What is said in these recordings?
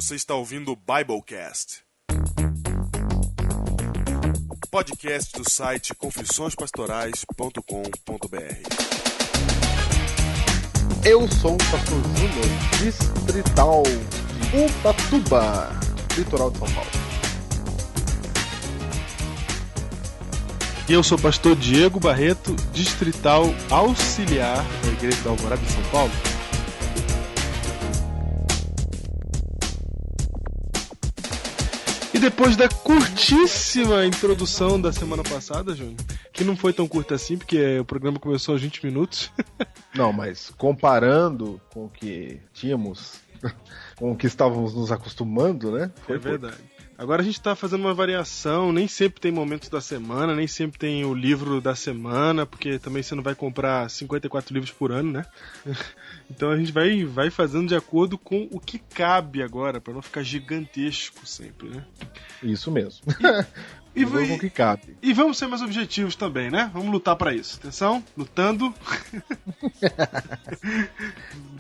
Você está ouvindo o Biblecast, podcast do site confissõespastorais.com.br. Eu sou o pastor Júnior, distrital de Ubatuba, litoral de São Paulo. E eu sou o pastor Diego Barreto, distrital auxiliar da Igreja da Alvorada de São Paulo. E depois da curtíssima introdução da semana passada, Júnior, que não foi tão curta assim, porque o programa começou aos 20 minutos. Não, mas comparando com o que tínhamos, com o que estávamos nos acostumando, né? Foi verdade. Agora a gente tá fazendo uma variação, nem sempre tem momentos da semana, nem sempre tem o livro da semana, porque também você não vai comprar 54 livros por ano, né? Então a gente vai fazendo de acordo com o que cabe agora, pra não ficar gigantesco sempre, né? Isso mesmo. E com o que cabe. E vamos ser mais objetivos também, né? Vamos lutar pra isso. Atenção, lutando.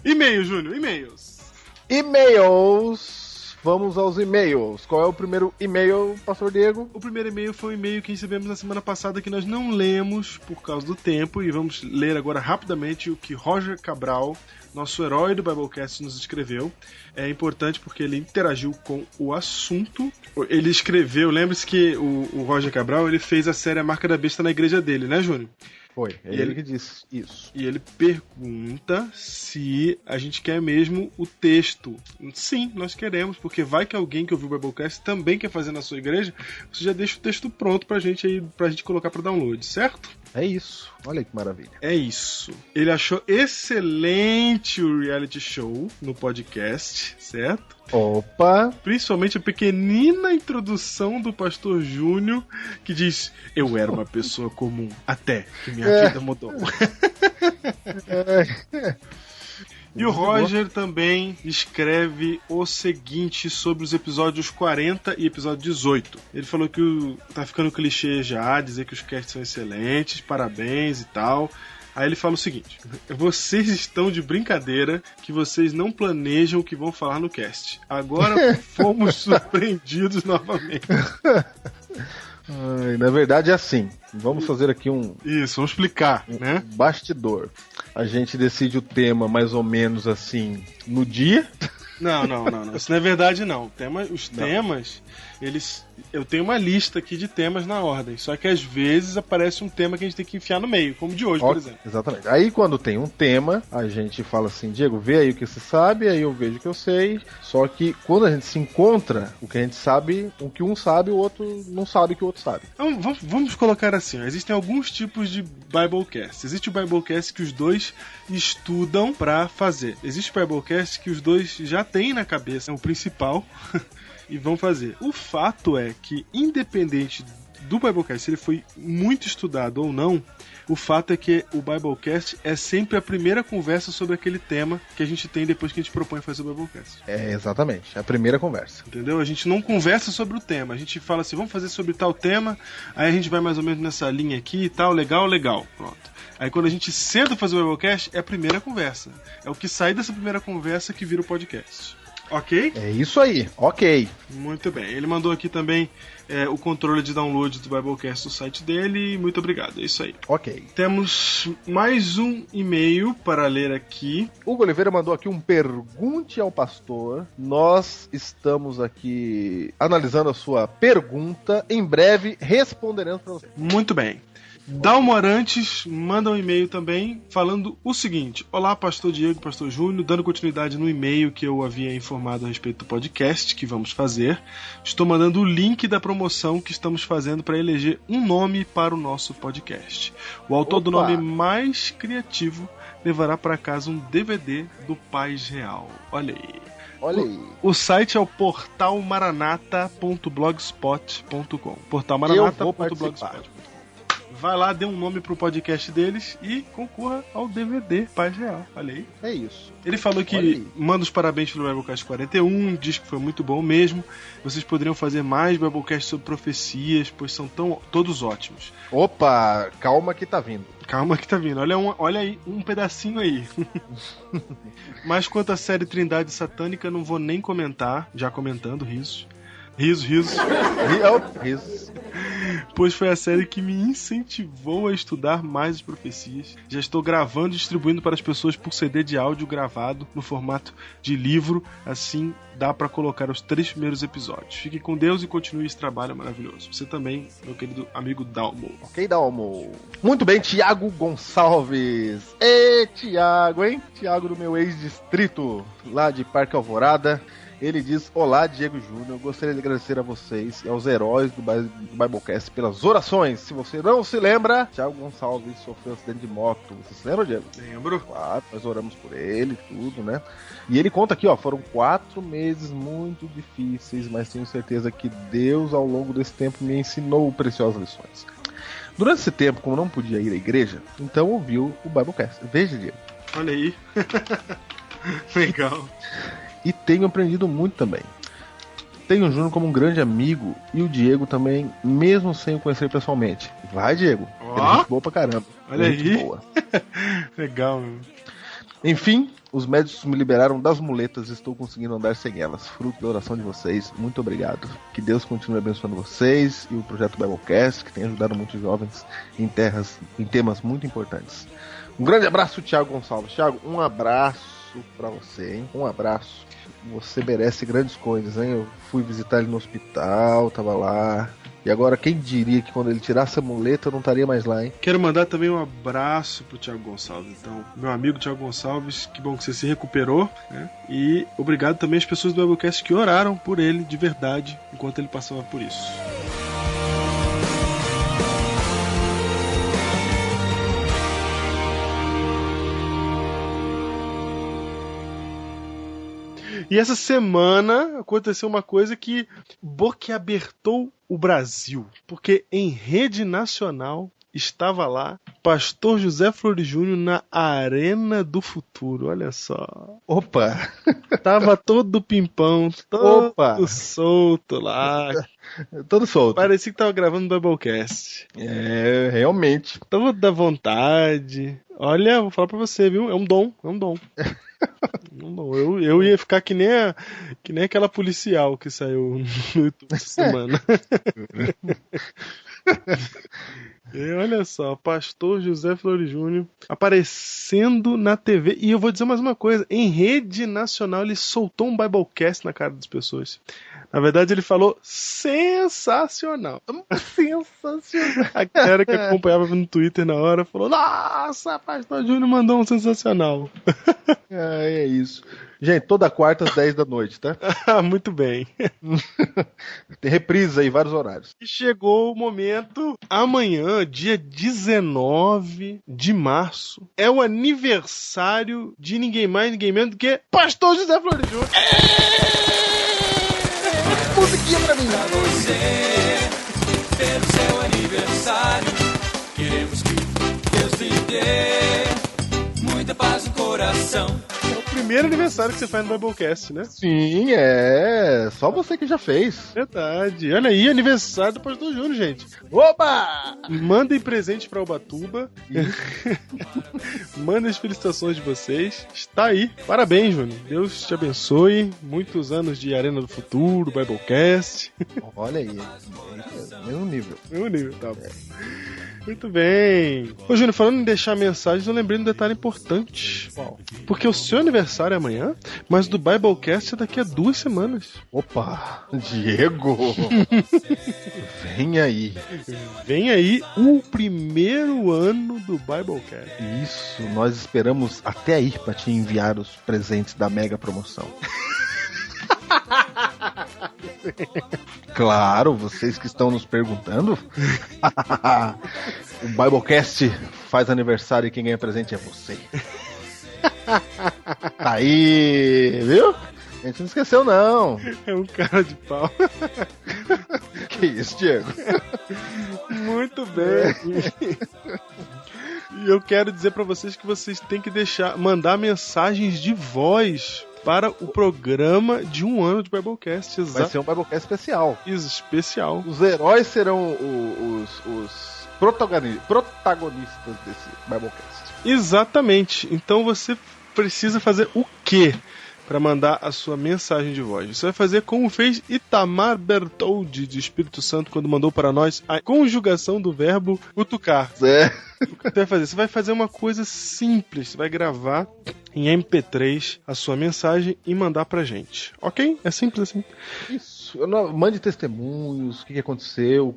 E-mail, Júnior, e-mails. E-mails. Vamos aos e-mails. Qual é o primeiro e-mail, pastor Diego? O primeiro e-mail foi um e-mail que recebemos na semana passada que nós não lemos por causa do tempo, e vamos ler agora rapidamente o que Roger Cabral, nosso herói do Biblecast, nos escreveu. É importante porque ele interagiu com o assunto. Ele escreveu, lembre-se que o Roger Cabral ele fez a série A Marca da Besta na igreja dele, né, Júnior? Foi, ele que disse isso. E ele pergunta se a gente quer mesmo o texto. Sim, nós queremos, porque vai que alguém que ouviu o Biblecast também quer fazer na sua igreja, você já deixa o texto pronto pra gente colocar pra download, certo? É isso, olha que maravilha. É isso. Ele achou excelente o reality show no podcast, certo? Opa! Principalmente a pequenina introdução do pastor Júnior, que diz: eu era uma pessoa comum, até que minha vida mudou. E o Roger também escreve o seguinte sobre os episódios 40 e episódio 18. Ele falou que tá ficando clichê já, dizer que os casts são excelentes, parabéns e tal. Aí ele fala o seguinte: vocês estão de brincadeira que vocês não planejam o que vão falar no cast. Agora fomos surpreendidos novamente. Na verdade é assim. Vamos fazer aqui Isso, vamos explicar, né? Bastidor. A gente decide o tema mais ou menos assim no dia. Não. Isso não é verdade, não. Temas, eu tenho uma lista aqui de temas na ordem. Só que às vezes aparece um tema que a gente tem que enfiar no meio, como o de hoje, por exemplo. Exatamente. Aí quando tem um tema, a gente fala assim: Diego, vê aí o que você sabe, aí eu vejo o que eu sei. Só que quando a gente se encontra, o que a gente sabe, o que um sabe, o outro não sabe o que o outro sabe. Então, vamos colocar assim: existem alguns tipos de Biblecast. Existe o Biblecast que os dois estudam pra fazer. Existe o Biblecast que os dois já têm na cabeça, é o principal. E vão fazer. O fato é que, independente do Biblecast, se ele foi muito estudado ou não, o fato é que o Biblecast é sempre a primeira conversa sobre aquele tema que a gente tem depois que a gente propõe fazer o Biblecast. É, exatamente. É a primeira conversa. Entendeu? A gente não conversa sobre o tema. A gente fala assim, vamos fazer sobre tal tema, aí a gente vai mais ou menos nessa linha aqui e tal, legal. Pronto. Aí quando a gente senta fazer o Biblecast, é a primeira conversa. É o que sai dessa primeira conversa que vira o podcast. Ok? É isso aí, ok. Muito bem. Ele mandou aqui também o controle de download do Biblecast do site dele. Muito obrigado, é isso aí. Ok. Temos mais um e-mail para ler aqui. Hugo Oliveira mandou aqui um pergunte ao pastor. Nós estamos aqui analisando a sua pergunta. Em breve responderemos para você. Muito bem. Dalmorantes manda um e-mail também falando o seguinte: olá, pastor Diego, pastor Júnior, dando continuidade no e-mail que eu havia informado a respeito do podcast que vamos fazer, estou mandando o link da promoção que estamos fazendo para eleger um nome para o nosso podcast. O autor do nome mais criativo levará para casa um DVD do Paz Real. Olha aí. O site é o portalmaranata.blogspot.com. portalmaranata.blogspot.com. vai lá, dê um nome pro podcast deles e concorra ao DVD Paz Real. Olha aí. É isso. Ele falou que manda os parabéns pelo Biblecast 41, diz que foi muito bom mesmo. Vocês poderiam fazer mais Biblecast sobre profecias, pois são todos ótimos. Opa, calma que tá vindo. Calma que tá vindo. Olha aí, um pedacinho aí. Mas quanto à série Trindade Satânica, não vou nem comentar. Já comentando, risos. Risos. Pois foi a série que me incentivou a estudar mais as profecias. Já estou gravando e distribuindo para as pessoas por CD de áudio gravado no formato de livro. Assim dá para colocar os 3 primeiros episódios. Fique com Deus e continue esse trabalho maravilhoso. Você também, meu querido amigo Dalmo. Ok, Dalmo. Muito bem, Tiago Gonçalves. Ê, Tiago, hein? Tiago do meu ex-distrito, lá de Parque Alvorada. Ele diz: olá, Diego Júnior, gostaria de agradecer a vocês e aos heróis do Biblecast pelas orações. Se você não se lembra, Thiago Gonçalves sofreu um acidente de moto. Você se lembra, Diego? Lembro. Claro, nós oramos por ele e tudo, né? E ele conta aqui, ó, foram 4 meses muito difíceis, mas tenho certeza que Deus, ao longo desse tempo, me ensinou preciosas lições. Durante esse tempo, como não podia ir à igreja, então ouviu o Biblecast. Veja, Diego. Olha aí. Legal. E tenho aprendido muito também. Tenho o Júnior como um grande amigo e o Diego também, mesmo sem o conhecer pessoalmente. Vai, Diego. Ele é gente boa pra caramba. Olha aí. Boa. Legal, meu. Enfim, os médicos me liberaram das muletas e estou conseguindo andar sem elas. Fruto da oração de vocês. Muito obrigado. Que Deus continue abençoando vocês e o projeto Biblecast, que tem ajudado muitos jovens em temas muito importantes. Um grande abraço, Thiago Gonçalves. Thiago, um abraço pra você, hein? Um abraço. Você merece grandes coisas, hein? Eu fui visitar ele no hospital, tava lá. E agora, quem diria que quando ele tirasse a muleta eu não estaria mais lá, hein? Quero mandar também um abraço pro Thiago Gonçalves. Então, meu amigo Thiago Gonçalves, que bom que você se recuperou, né? E obrigado também às pessoas do Biblecast que oraram por ele de verdade enquanto ele passava por isso. E essa semana aconteceu uma coisa que boquiabertou o Brasil, porque em rede nacional estava lá Pastor José Flores Júnior na Arena do Futuro, olha só. Opa! Tava todo pimpão, todo solto lá. Todo solto. Parecia que tava gravando o Biblecast. É, realmente. Toda vontade. Olha, vou falar pra você, viu? É um dom. Eu ia ficar que nem aquela policial que saiu no YouTube essa semana. E olha só, Pastor José Flores Júnior aparecendo na TV. E eu vou dizer mais uma coisa: em rede nacional ele soltou um Biblecast na cara das pessoas. Na verdade ele falou sensacional. Sensacional. A galera que acompanhava no Twitter na hora falou: nossa, Pastor Júnior mandou um sensacional. É isso. Gente, toda quarta às 10 da noite, tá? Muito bem. Tem reprise aí, vários horários. E chegou o momento, amanhã, dia 19 de março, é o aniversário de ninguém mais, ninguém menos do que Pastor José Flores Júnior. Musiquinha pra mim. Pra você, pelo seu aniversário, queremos que Deus lhe dê muita paz no coração. Primeiro aniversário que você faz no Biblecast, né? Sim, é. Só você que já fez. Verdade. Olha aí, aniversário do Pastor Júnior, gente. Opa! Mandem presente pra Ubatuba. Mandem as felicitações de vocês. Está aí. Parabéns, Júnior. Deus te abençoe. Muitos anos de Arena do Futuro, Biblecast. Olha aí. Mesmo nível. Mesmo nível, tá bom. Muito bem. Ô, Júnior, falando em deixar mensagens, eu lembrei de um detalhe importante. Qual? Porque o seu aniversário é amanhã, mas do Biblecast é daqui a 2 semanas. Opa! Diego! Vem aí. Vem aí o primeiro ano do Biblecast. Isso, nós esperamos até aí pra te enviar os presentes da mega promoção. Claro, vocês que estão nos perguntando. O Biblecast faz aniversário e quem ganha presente é você. Tá aí, viu? A gente não esqueceu, não. É um cara de pau. Que isso, Diego? Muito bem. E eu quero dizer pra vocês que vocês têm que mandar mensagens de voz para o programa de 1 ano de Biblecast. Vai ser um Biblecast especial. Especial. Os heróis serão os protagonistas desse Biblecast. Exatamente. Então você precisa fazer o quê para mandar a sua mensagem de voz? Você vai fazer como fez Itamar Bertoldi, de Espírito Santo, quando mandou para nós a conjugação do verbo cutucar. O que você vai fazer? Você vai fazer uma coisa simples. Você vai gravar em MP3 a sua mensagem e mandar pra gente. Ok? É simples assim. Isso. Mande testemunhos, o que aconteceu,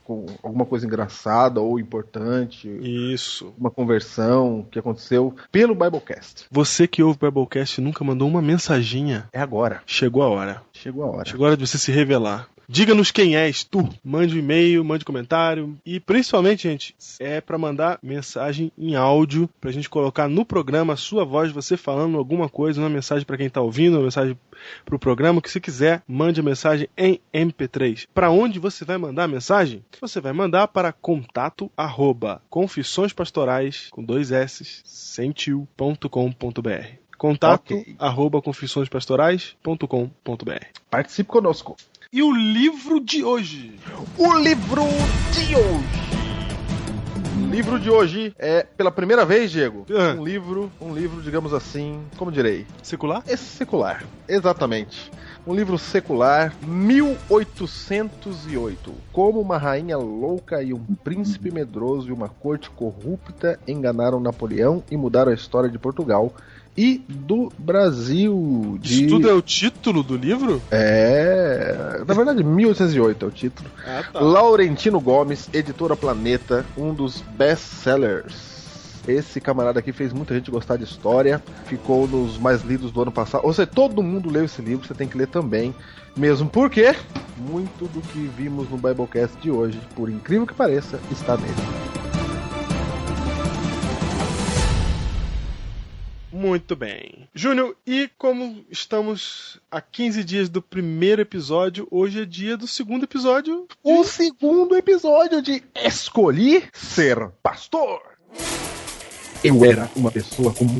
com alguma coisa engraçada ou importante. Isso. Uma conversão que aconteceu pelo Biblecast. Você que ouve o Biblecast e nunca mandou uma mensaginha, é agora. Chegou a hora. Chegou a hora. Chegou a hora de você se revelar. Diga-nos quem és tu. Mande um e-mail, mande comentário. E principalmente, gente, é pra mandar mensagem em áudio, pra gente colocar no programa a sua voz, você falando alguma coisa, uma mensagem pra quem tá ouvindo, uma mensagem pro programa, o que você quiser, mande a mensagem em MP3. Pra onde você vai mandar a mensagem? Você vai mandar para contato@confissõespastorais, com 2 S, sem tio.com.br. Contato@confissõespastorais.com.br. Participe conosco. E o livro de hoje? O livro de hoje. O livro de hoje é, pela primeira vez, Diego, um livro, digamos assim, como direi? Secular? É secular, exatamente. Um livro secular, 1808. Como uma rainha louca e um príncipe medroso e uma corte corrupta enganaram Napoleão e mudaram a história de Portugal e do Brasil. Isso tudo é o título do livro? Na verdade 1808 é o título. Tá. Laurentino Gomes, editora Planeta, um dos best-sellers. Esse camarada aqui fez muita gente gostar de história, ficou nos mais lidos do ano passado. Ou seja, todo mundo leu esse livro, você tem que ler também. Mesmo porque muito do que vimos no Biblecast de hoje, por incrível que pareça, está nele. Muito bem. Júnior, e como estamos a 15 dias do primeiro episódio, hoje é dia do segundo episódio. O segundo episódio de Escolhi Ser Pastor. Eu era uma pessoa comum.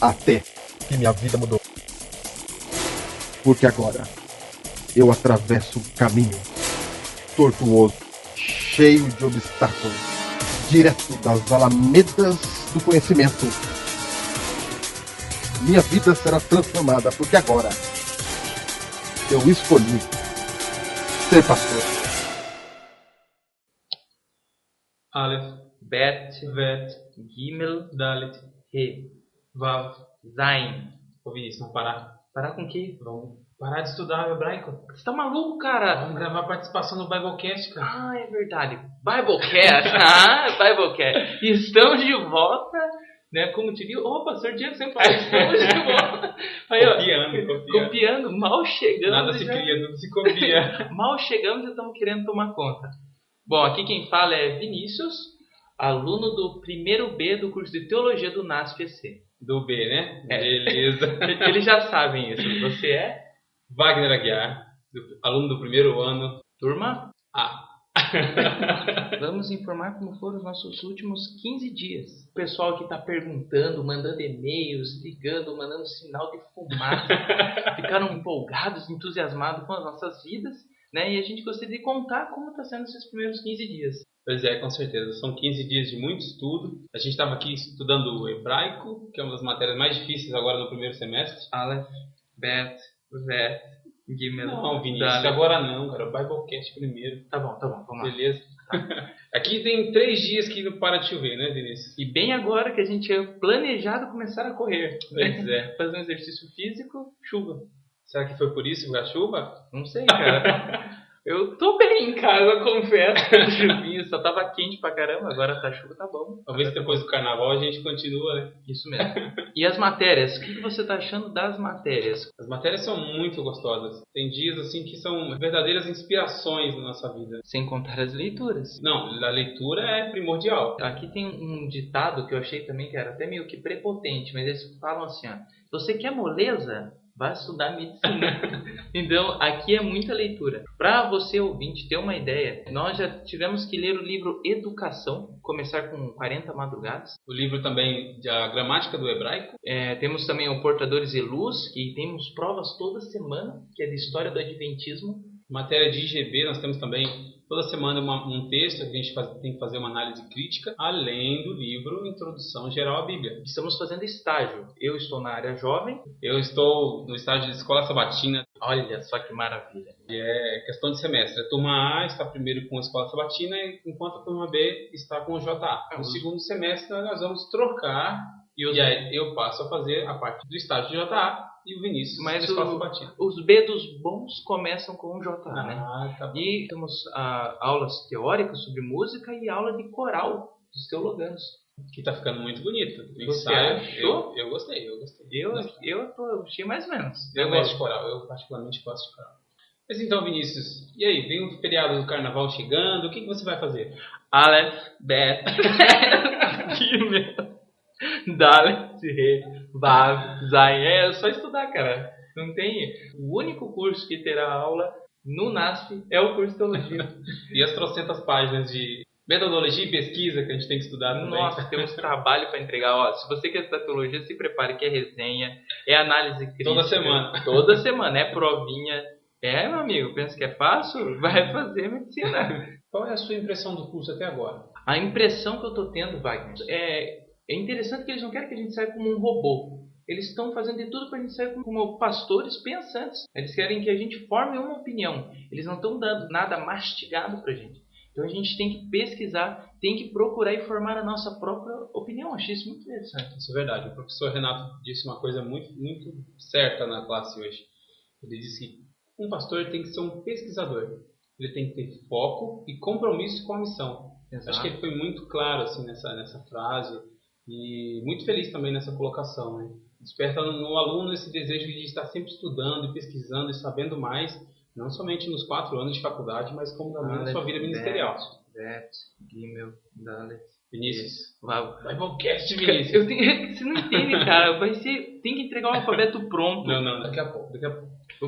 Até que minha vida mudou. Porque agora eu atravesso um caminho tortuoso, cheio de obstáculos, direto das alamedas do conhecimento. Minha vida será transformada, porque agora eu escolhi ser pastor. Aleph, Bet, Gimel, Dalet, He, Vav, Zain. Ô Vinícius, vamos parar. Parar com o quê? Vamos parar de estudar o hebraico. Você tá maluco, cara? Vamos gravar a participação no Biblecast, cara. Ah, é verdade. Biblecast. Biblecast. Estamos de volta, né? Como diria o pastor Diego sempre fala, estamos de volta. Aí, copiando. Mal chegamos. Nada se cria, tudo se copia. Mal chegamos e estamos querendo tomar conta. Bom, aqui quem fala é Vinícius, aluno do primeiro B do curso de Teologia do NASP-EC. Do B, né? Beleza. Eles já sabem isso. Você é? Wagner Aguiar, aluno do primeiro ano. Turma A. Vamos informar como foram os nossos últimos 15 dias. O pessoal que está perguntando, mandando e-mails, ligando, mandando sinal de fumaça. Ficaram empolgados, entusiasmados com as nossas vidas, né? E a gente gostaria de contar como está sendo esses primeiros 15 dias. Pois é, com certeza. São 15 dias de muito estudo. A gente estava aqui estudando o hebraico, que é uma das matérias mais difíceis agora no primeiro semestre. Aleph, Bet, Vet, Gimel. Não, Vinícius, agora não, cara. O Biblecast primeiro. Tá bom, vamos lá. Beleza. Aqui tem 3 dias que não para de chover, né, Vinícius? E bem agora que a gente tinha planejado começar a correr. Pois é. Fazer um exercício físico, chuva. Será que foi por isso a chuva? Não sei, cara. Eu tô bem em casa, confesso. Chuvinha, só tava quente pra caramba, agora tá chuva, tá bom. Talvez depois do carnaval a gente continua, né? Isso mesmo. E as matérias? O que você tá achando das matérias? As matérias são muito gostosas. Tem dias assim que são verdadeiras inspirações na nossa vida. Sem contar as leituras. Não, a leitura é primordial. Aqui tem um ditado que eu achei também que era até meio que prepotente, mas eles falam assim, ó. Você quer moleza? vai estudar medicina. Então, aqui é muita leitura. Para você, ouvinte, ter uma ideia, nós já tivemos que ler o livro Educação, começar com 40 madrugadas. O livro também da gramática do hebraico. Temos também o Portadores e Luz, que temos provas toda semana, que é de História do Adventismo. Matéria de IGB, nós temos também toda semana um texto que a gente tem que fazer uma análise crítica, além do livro Introdução Geral à Bíblia. Estamos fazendo estágio. Eu estou na área jovem. Eu estou no estágio de escola sabatina. Olha só que maravilha. E é questão de semestre. A turma A está primeiro com a escola sabatina, enquanto a turma B está com o JA. No segundo semestre nós vamos trocar e aí eu passo a fazer a parte do estágio de JA e o Vinícius. Mas sabatina. Os B dos bons começam com o JA, né? Tá bom. E temos aulas teóricas sobre música e aula de coral dos teologanos. Que tá ficando muito bonito. Você achou? Eu gostei. Eu achei mais ou menos. Eu gosto de coral, eu particularmente gosto de coral. Mas então, Vinícius, e aí? Vem o feriado do carnaval chegando, o que você vai fazer? Aleph, Bet, Gimel, Dalet, Re, Vav, Zayin. É só estudar, cara. Não tem. O único curso que terá aula no NASF é o curso de teologia. E as trocentas páginas de metodologia e pesquisa que a gente tem que estudar também. Nossa, temos trabalho para entregar. Ó, se você quer estudar teologia, se prepare que é resenha, é análise crítica. Toda semana. Toda semana, é provinha. Meu amigo, pensa que é fácil? Vai fazer medicina. Qual é a sua impressão do curso até agora? A impressão que eu estou tendo, Wagner, é interessante que eles não querem que a gente saia como um robô. Eles estão fazendo de tudo para a gente sair como pastores pensantes. Eles querem que a gente forme uma opinião. Eles não estão dando nada mastigado para a gente. Então a gente tem que pesquisar, tem que procurar e formar a nossa própria opinião. Achei isso muito interessante. Isso é verdade. O professor Renato disse uma coisa muito, muito certa na classe hoje. Ele disse que um pastor tem que ser um pesquisador. Ele tem que ter foco e compromisso com a missão. Exato. Acho que ele foi muito claro assim, nessa frase e muito feliz também nessa colocação, né? Desperta no aluno esse desejo de estar sempre estudando e pesquisando e sabendo mais, não somente nos 4 anos de faculdade, mas como também na sua vida ministerial. Bet, Gimel, Dalet. Vinícius. Biblecast, Vinícius. Você não entende, cara. Tem que entregar o alfabeto pronto. Não, daqui a pouco.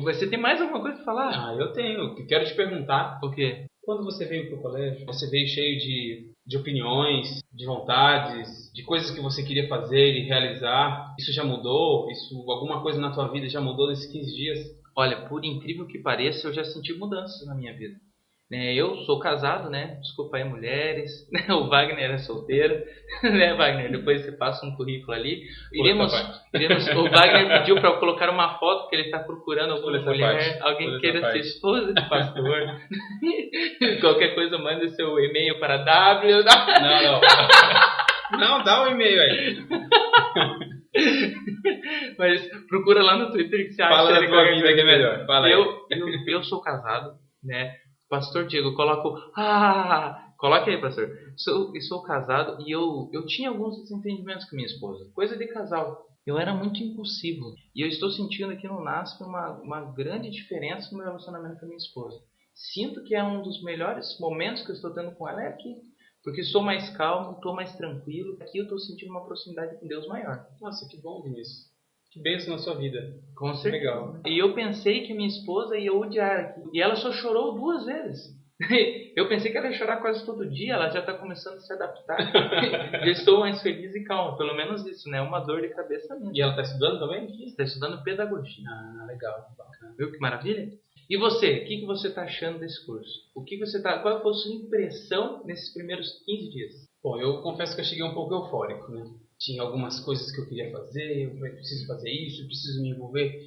Você tem mais alguma coisa para falar? Eu tenho. Quero te perguntar. O quê? Quando você veio para o colégio, você veio cheio de opiniões, de vontades, de coisas que você queria fazer e realizar. Isso já mudou? Alguma coisa na tua vida já mudou nesses 15 dias? Olha, por incrível que pareça, eu já senti mudanças na minha vida. Eu sou casado, né? Desculpa aí, mulheres. O Wagner é solteiro, né, Wagner? Depois você passa um currículo ali. O Wagner pediu para eu colocar uma foto, porque ele está procurando alguma mulher, alguém que queira ser esposa de pastor. Qualquer coisa, manda seu e-mail para W. Não, dá o e-mail aí. Mas procura lá no Twitter que você acha. Fala da tua vida que é melhor. Fala eu sou casado, né? Pastor Diego, coloca aí, pastor. Sou casado e eu tinha alguns desentendimentos com minha esposa. Coisa de casal. Eu era muito impulsivo. E eu estou sentindo aqui no NASP uma grande diferença no meu relacionamento com a minha esposa. Sinto que é um dos melhores momentos que eu estou tendo com ela é aqui. Porque sou mais calmo, estou mais tranquilo. Aqui eu estou sentindo uma proximidade com Deus maior. Nossa, que bom, Vinícius. Que bênção na sua vida. Com certeza. Legal. E eu pensei que minha esposa ia odiar aqui. E ela só chorou 2 vezes. Eu pensei que ela ia chorar quase todo dia. Ela já está começando a se adaptar. Já estou mais feliz e calmo. Pelo menos isso, né? Uma dor de cabeça mesmo. E ela está estudando também? Está estudando pedagogia. Legal. Bacana. Viu que maravilha? E você? O que você está achando desse curso? Qual foi a sua impressão nesses primeiros 15 dias? Bom, eu confesso que eu cheguei um pouco eufórico, né? Tinha algumas coisas que eu queria fazer, eu preciso fazer isso, eu preciso me envolver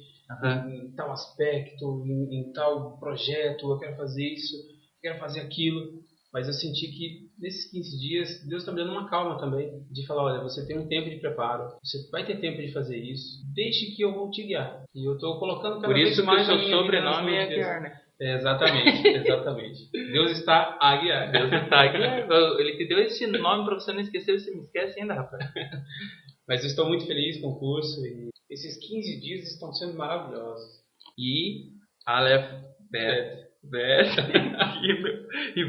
em tal aspecto, em tal projeto, eu quero fazer isso, eu quero fazer aquilo. Mas eu senti que nesses 15 dias, Deus está me dando uma calma também, de falar, olha, você tem um tempo de preparo, você vai ter tempo de fazer isso, deixe que eu vou te guiar. E eu estou colocando cada vez mais o seu sobrenome é guiar, né? Exatamente. Deus está a guiar. Ele te deu esse nome para você não esquecer, você me esquece ainda, rapaz. Mas eu estou muito feliz com o curso e esses 15 dias estão sendo maravilhosos. E Aleph, Bet, E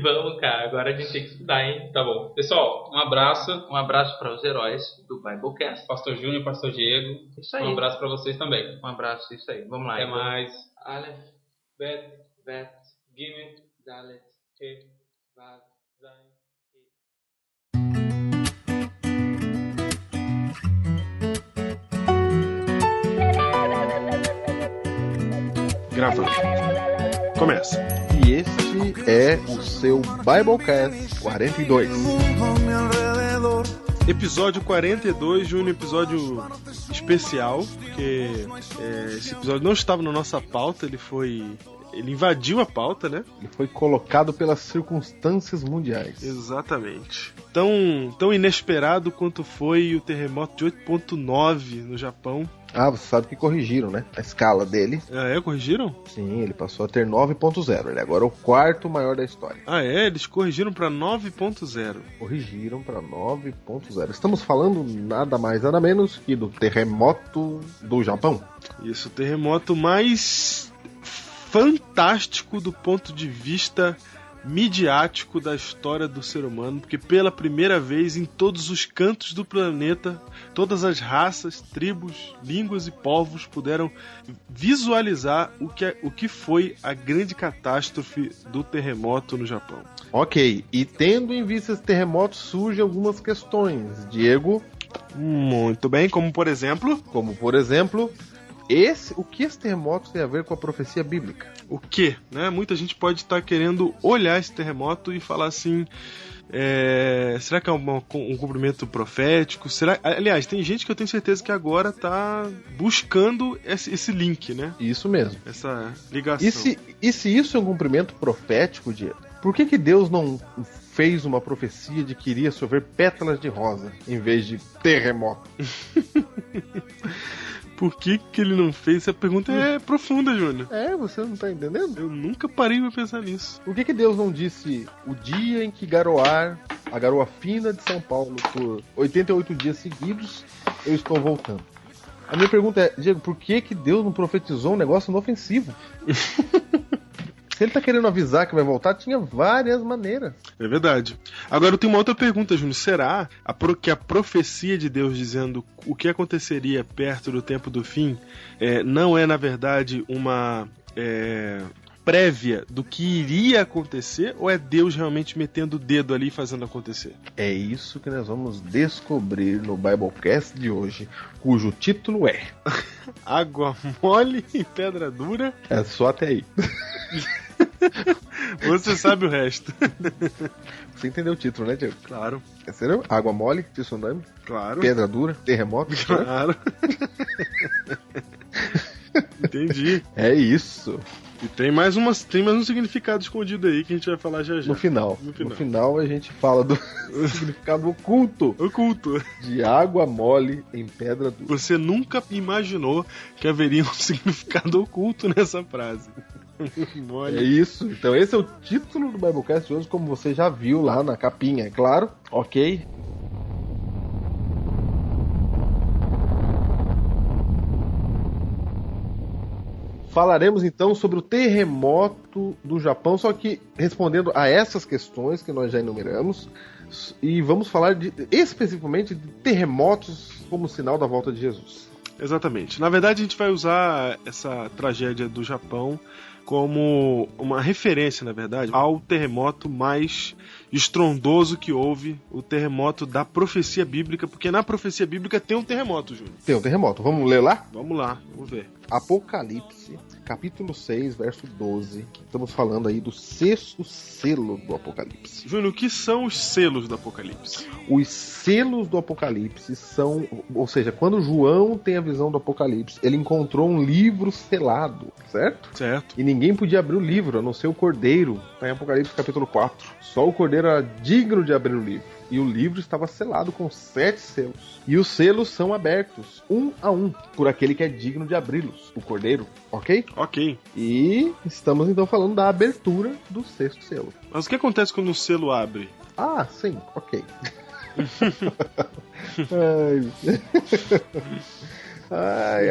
vamos, cara. Agora a gente tem que estudar, hein? Tá bom. Pessoal, um abraço para os heróis do Biblecast. Pastor Júnior, Pastor Diego. Isso aí. Um abraço para vocês também. Um abraço, isso aí. Vamos lá. Até então. mais. Aleph, Bet, Vet, Gimel, Dalet, He, Vav, Zayin. Gravando. Começa. E este é o seu Biblecast 42. Episódio 42, Júnior, episódio especial, porque esse episódio não estava na nossa pauta, ele invadiu a pauta, né? Ele foi colocado pelas circunstâncias mundiais. Exatamente. Tão inesperado quanto foi o terremoto de 8.9 no Japão. Ah, você sabe que corrigiram, né? A escala dele. Ah, corrigiram? Sim, ele passou a ter 9.0. Ele agora é o quarto maior da história. Ah, eles corrigiram para 9.0. Corrigiram para 9.0. Estamos falando nada mais, nada menos que do terremoto do Japão. Isso, o terremoto mais fantástico do ponto de vista midiático da história do ser humano, porque pela primeira vez em todos os cantos do planeta, todas as raças, tribos, línguas e povos puderam visualizar o que foi a grande catástrofe do terremoto no Japão. Ok, e tendo em vista esse terremoto surgem algumas questões, Diego. Muito bem, como por exemplo, o que esse terremoto tem a ver com a profecia bíblica? O que? Né? Muita gente pode estar querendo olhar esse terremoto e falar assim, será que é um cumprimento profético? Aliás, tem gente que eu tenho certeza que agora está buscando esse link, né? Isso mesmo. Essa ligação. E se isso é um cumprimento profético, Diego, por que Deus não fez uma profecia de que iria chover pétalas de rosa em vez de terremoto? Por que ele não fez? Essa pergunta é profunda, Júnior. Você não tá entendendo? Eu nunca parei pra pensar nisso. Por que Deus não disse o dia em que garoar a garoa fina de São Paulo por 88 dias seguidos, eu estou voltando? A minha pergunta é, Diego, por que Deus não profetizou um negócio inofensivo? Se ele tá querendo avisar que vai voltar, tinha várias maneiras. É verdade. Agora eu tenho uma outra pergunta, Júnior. Será que a profecia de Deus dizendo o que aconteceria perto do tempo do fim não é, na verdade, uma prévia do que iria acontecer, ou é Deus realmente metendo o dedo ali e fazendo acontecer? É isso que nós vamos descobrir no Biblecast de hoje, cujo título é Água mole e pedra dura. É só até aí. Você sabe o resto. Você entendeu o título, né, Diego? Claro. É sério? Água mole, tsunami, claro. Pedra dura, terremoto. Claro. Entendi. É isso. E tem mais um significado escondido aí que a gente vai falar já. No final a gente fala do significado oculto de água mole em pedra dura. Você nunca imaginou que haveria um significado oculto nessa frase. É isso. Então esse é o título do Biblecast de hoje, como você já viu lá na capinha, é claro. Ok? Falaremos então sobre o terremoto do Japão, só que respondendo a essas questões que nós já enumeramos, e vamos falar especificamente de terremotos como sinal da volta de Jesus. Exatamente. Na verdade, a gente vai usar essa tragédia do Japão como uma referência, na verdade, ao terremoto mais estrondoso que houve, o terremoto da profecia bíblica, porque na profecia bíblica tem um terremoto, Júnior. Tem um terremoto. Vamos ler lá? Vamos lá, vamos ver. Apocalipse, capítulo 6, verso 12. Estamos falando aí do 6º selo do Apocalipse. Júnior, o que são os selos do Apocalipse? Os selos do Apocalipse são... Ou seja, quando João tem a visão do Apocalipse, ele encontrou um livro selado, certo? Certo. E ninguém podia abrir o livro, a não ser o Cordeiro. Está em Apocalipse capítulo 4. Só o Cordeiro era digno de abrir o livro. E o livro estava selado com 7 selos. E os selos são abertos, um a um, por aquele que é digno de abri-los, o Cordeiro, ok? Ok. E estamos então falando da abertura do 6º selo. Mas o que acontece quando o selo abre? Ah, sim, ok.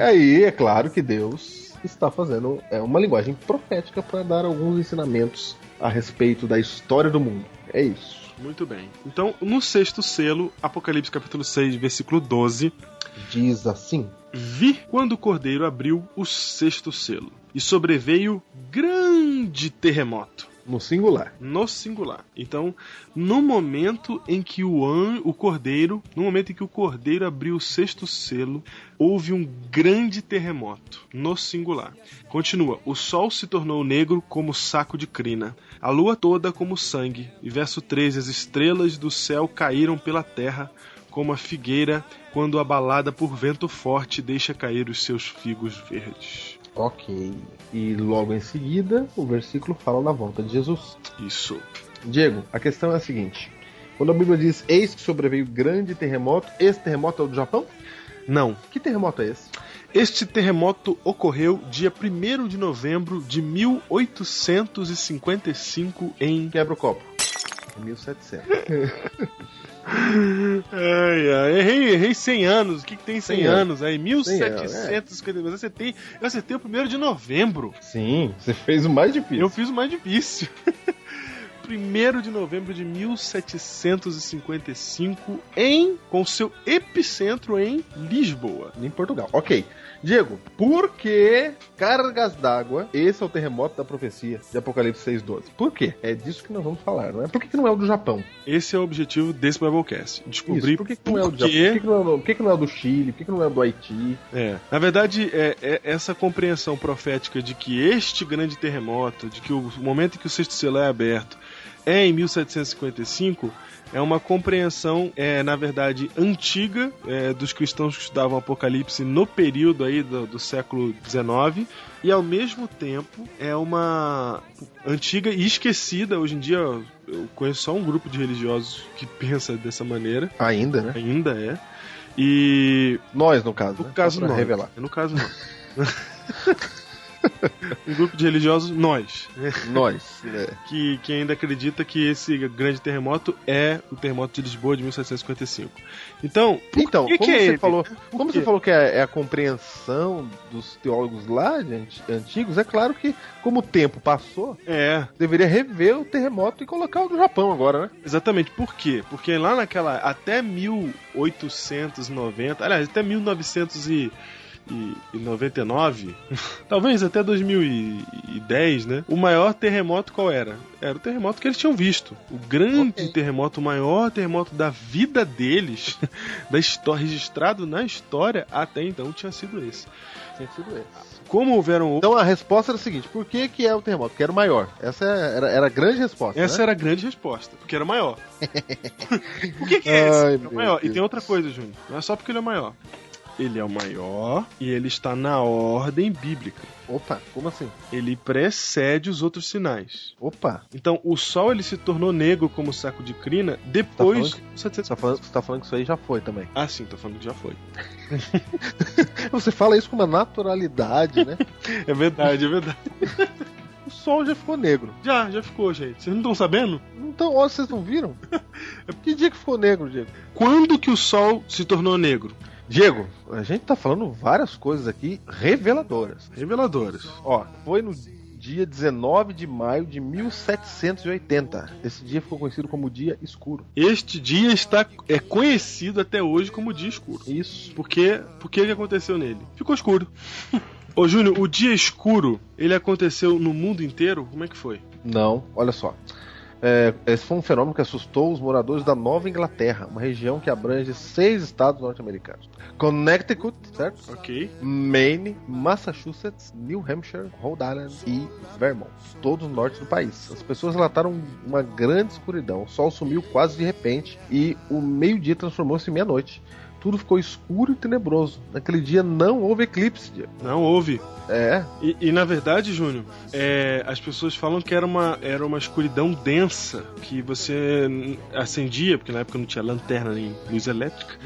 Aí é claro que Deus está fazendo uma linguagem profética para dar alguns ensinamentos a respeito da história do mundo. É isso. Muito bem. Então, no 6º selo, Apocalipse capítulo 6, versículo 12, diz assim: vi quando o Cordeiro abriu o 6º selo, e sobreveio grande terremoto. No singular. No singular. Então, no momento em que o Cordeiro abriu o 6º selo, houve um grande terremoto. No singular. Continua. O sol se tornou negro como saco de crina, a lua toda como sangue. E verso 13. As estrelas do céu caíram pela terra como a figueira quando abalada por vento forte deixa cair os seus figos verdes. Ok. E logo em seguida, o versículo fala da volta de Jesus. Isso. Diego, a questão é a seguinte. Quando a Bíblia diz, eis que sobreveio grande terremoto, esse terremoto é o do Japão? Não. Que terremoto é esse? Este terremoto ocorreu dia 1º de novembro de 1855 em... Quebra o copo. 1700. Errei 100 anos. O que tem 100 anos? Aí 1750. Mas eu acertei o 1º de novembro. Sim, você fez o mais difícil. Eu fiz o mais difícil. 1º de novembro de 1755 com seu epicentro em Lisboa, em Portugal. Ok. Diego, por que cargas d'água? Esse é o terremoto da profecia de Apocalipse 6:12. Por quê? É disso que nós vamos falar, não é? Por que não é o do Japão? Esse é o objetivo desse Biblecast. Descobrir por que não é o do Japão. Por que não é o do Chile? Por que não é o do Haiti? Na verdade, é essa compreensão profética de que este grande terremoto, de que o momento em que o 6º selo é aberto é em 1755, é uma compreensão, na verdade, antiga dos cristãos que estudavam Apocalipse no período aí do século XIX, e ao mesmo tempo é uma antiga e esquecida. Hoje em dia eu conheço só um grupo de religiosos que pensa dessa maneira. Ainda, né? Ainda é. E... nós, no caso. No caso não. Revelar. No caso não. Um grupo de religiosos, nós, que ainda acredita que esse grande terremoto é o terremoto de Lisboa de 1755. Então como você falou que é a compreensão dos teólogos lá antigos, é claro que, como o tempo passou, deveria rever o terremoto e colocar o do Japão agora, né? Exatamente. Por quê? Porque lá até 1890, aliás, até 1999, talvez até 2010, né? O maior terremoto qual era? Era o terremoto que eles tinham visto. O grande terremoto, o maior terremoto da vida deles, da história, registrado na história, até então tinha sido esse. Como houveram... Então a resposta era a seguinte: por que é o terremoto? Porque era o maior. Essa era a grande resposta. Essa era a grande resposta, porque era maior. Por que é esse? É o maior. E tem outra coisa, Júnior. Não é só porque ele é maior. Ele é o maior e ele está na ordem bíblica. Opa, como assim? Ele precede os outros sinais. Opa. Então, o sol ele se tornou negro como saco de crina depois... Você tá falando que isso aí já foi também. Ah, sim, tô falando que já foi. Você fala isso com uma naturalidade, né? É verdade, é verdade. O sol já ficou negro. Já ficou, gente. Vocês não estão sabendo? Então, vocês não viram? Que dia que ficou negro, Diego? Quando que o sol se tornou negro? Diego, a gente tá falando várias coisas aqui reveladoras. Ó, foi no dia 19 de maio de 1780. Esse dia ficou conhecido como dia escuro. Este dia é conhecido até hoje como dia escuro. Isso. Por que aconteceu nele? Ficou escuro. Ô Júnior, o dia escuro, ele aconteceu no mundo inteiro? Como é que foi? Não, olha só. Esse foi um fenômeno que assustou os moradores da Nova Inglaterra, uma região que abrange 6 estados norte-americanos: Connecticut, certo? Ok. Maine, Massachusetts, New Hampshire, Rhode Island e Vermont, todos no norte do país. As pessoas relataram uma grande escuridão. O sol sumiu quase de repente e o meio-dia transformou-se em meia-noite. Tudo ficou escuro e tenebroso. Naquele dia não houve eclipse. Não houve. É. E na verdade, Júnior, as pessoas falam que era uma escuridão densa, que você acendia, porque na época não tinha lanterna nem luz elétrica.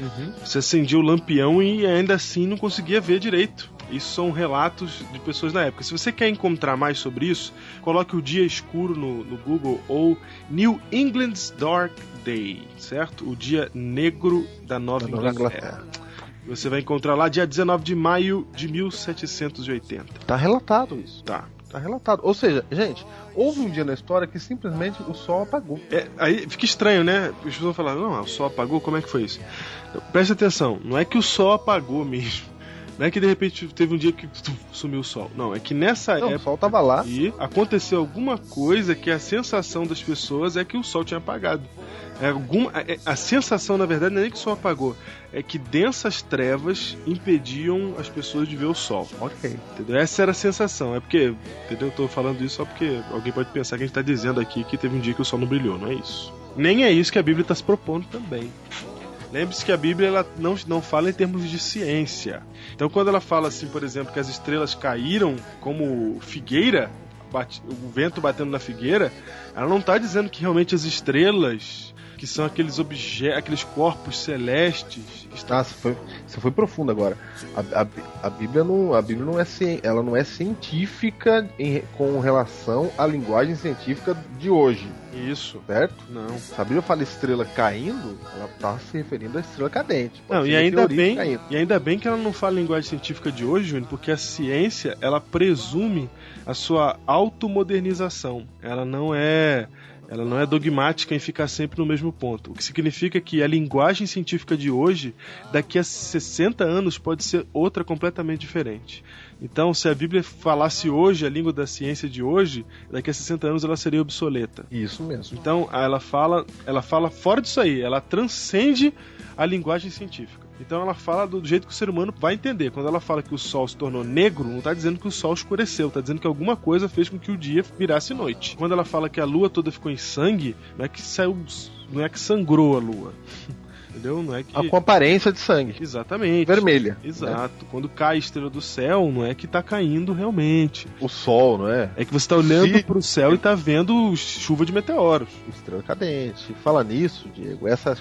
Você acendia o lampião e ainda assim não conseguia ver direito. Isso são relatos de pessoas na época. Se você quer encontrar mais sobre isso, coloque o dia escuro no Google, ou New England's Dark Day, certo? O dia negro da Nova Inglaterra. Você vai encontrar lá dia 19 de maio de 1780. Tá relatado isso. Tá. Tá relatado. Ou seja, gente, houve um dia na história que simplesmente o sol apagou. Aí fica estranho, né? As pessoas falam, não, o sol apagou, como é que foi isso? Então, preste atenção, não é que o sol apagou mesmo. Não é que de repente teve um dia que sumiu o sol. Não, é que nessa época o sol tava lá. E aconteceu alguma coisa que a sensação das pessoas é que o sol tinha apagado. A sensação, na verdade, não é nem que o sol apagou, é que densas trevas impediam as pessoas de ver o sol. Ok. Entendeu? Essa era a sensação. É porque, entendeu? Eu tô falando isso só porque alguém pode pensar que a gente tá dizendo aqui que teve um dia que o sol não brilhou. Não é isso. Nem é isso que a Bíblia está se propondo também. Lembre-se que a Bíblia ela não fala em termos de ciência. Então, quando ela fala assim, por exemplo, que as estrelas caíram como figueira, o vento batendo na figueira, ela não está dizendo que realmente as estrelas, que são aqueles objetos, aqueles corpos celestes. Você foi profundo agora. A Bíblia não é científica com relação à linguagem científica de hoje. Isso. Certo? Não. Se a Bíblia fala estrela caindo, ela está se referindo à estrela cadente. Não, e ainda bem que ela não fala linguagem científica de hoje, Júnior, porque a ciência, ela presume a sua automodernização. Ela não é dogmática em ficar sempre no mesmo ponto. O que significa que a linguagem científica de hoje, daqui a 60 anos, pode ser outra completamente diferente. Então, se a Bíblia falasse hoje a língua da ciência de hoje, daqui a 60 anos ela seria obsoleta. Isso mesmo. Então, ela fala fora disso aí, ela transcende a linguagem científica. Então ela fala do jeito que o ser humano vai entender. Quando ela fala que o sol se tornou negro, não está dizendo que o sol escureceu, está dizendo que alguma coisa fez com que o dia virasse noite. Quando ela fala que a lua toda ficou em sangue, não é que sangrou a lua. Entendeu? Não é que... Com aparência de sangue. Exatamente. Vermelha. Exato. Né? Quando cai a estrela do céu, não é que tá caindo realmente. O sol, não é? É que você tá olhando pro céu e tá vendo chuva de meteoros. Estrela cadente. Fala nisso, Diego. Essas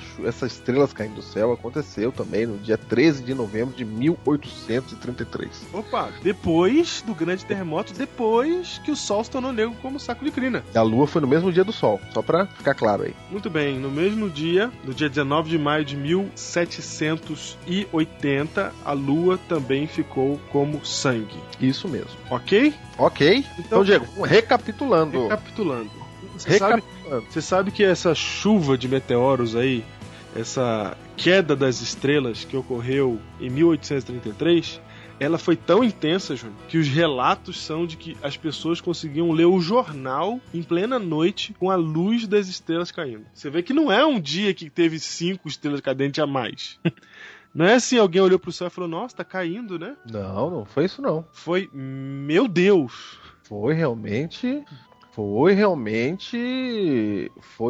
estrelas caindo do céu aconteceu também no dia 13 de novembro de 1833. Opa, depois do grande terremoto, depois que o sol se tornou negro como saco de crina. A lua foi no mesmo dia do sol, só pra ficar claro aí. Muito bem, no mesmo dia, no dia 19 de maio de 1780, a lua também ficou como sangue. Isso mesmo. Ok? Ok. Então Diego, recapitulando. Você sabe que essa chuva de meteoros aí, essa queda das estrelas que ocorreu em 1833, ela foi tão intensa, Júnior, que os relatos são de que as pessoas conseguiam ler o jornal em plena noite com a luz das estrelas caindo. Você vê que não é um dia que teve 5 estrelas cadentes a mais. Não é assim, alguém olhou pro céu e falou, nossa, tá caindo, né? Não foi isso não. Foi, meu Deus. Foi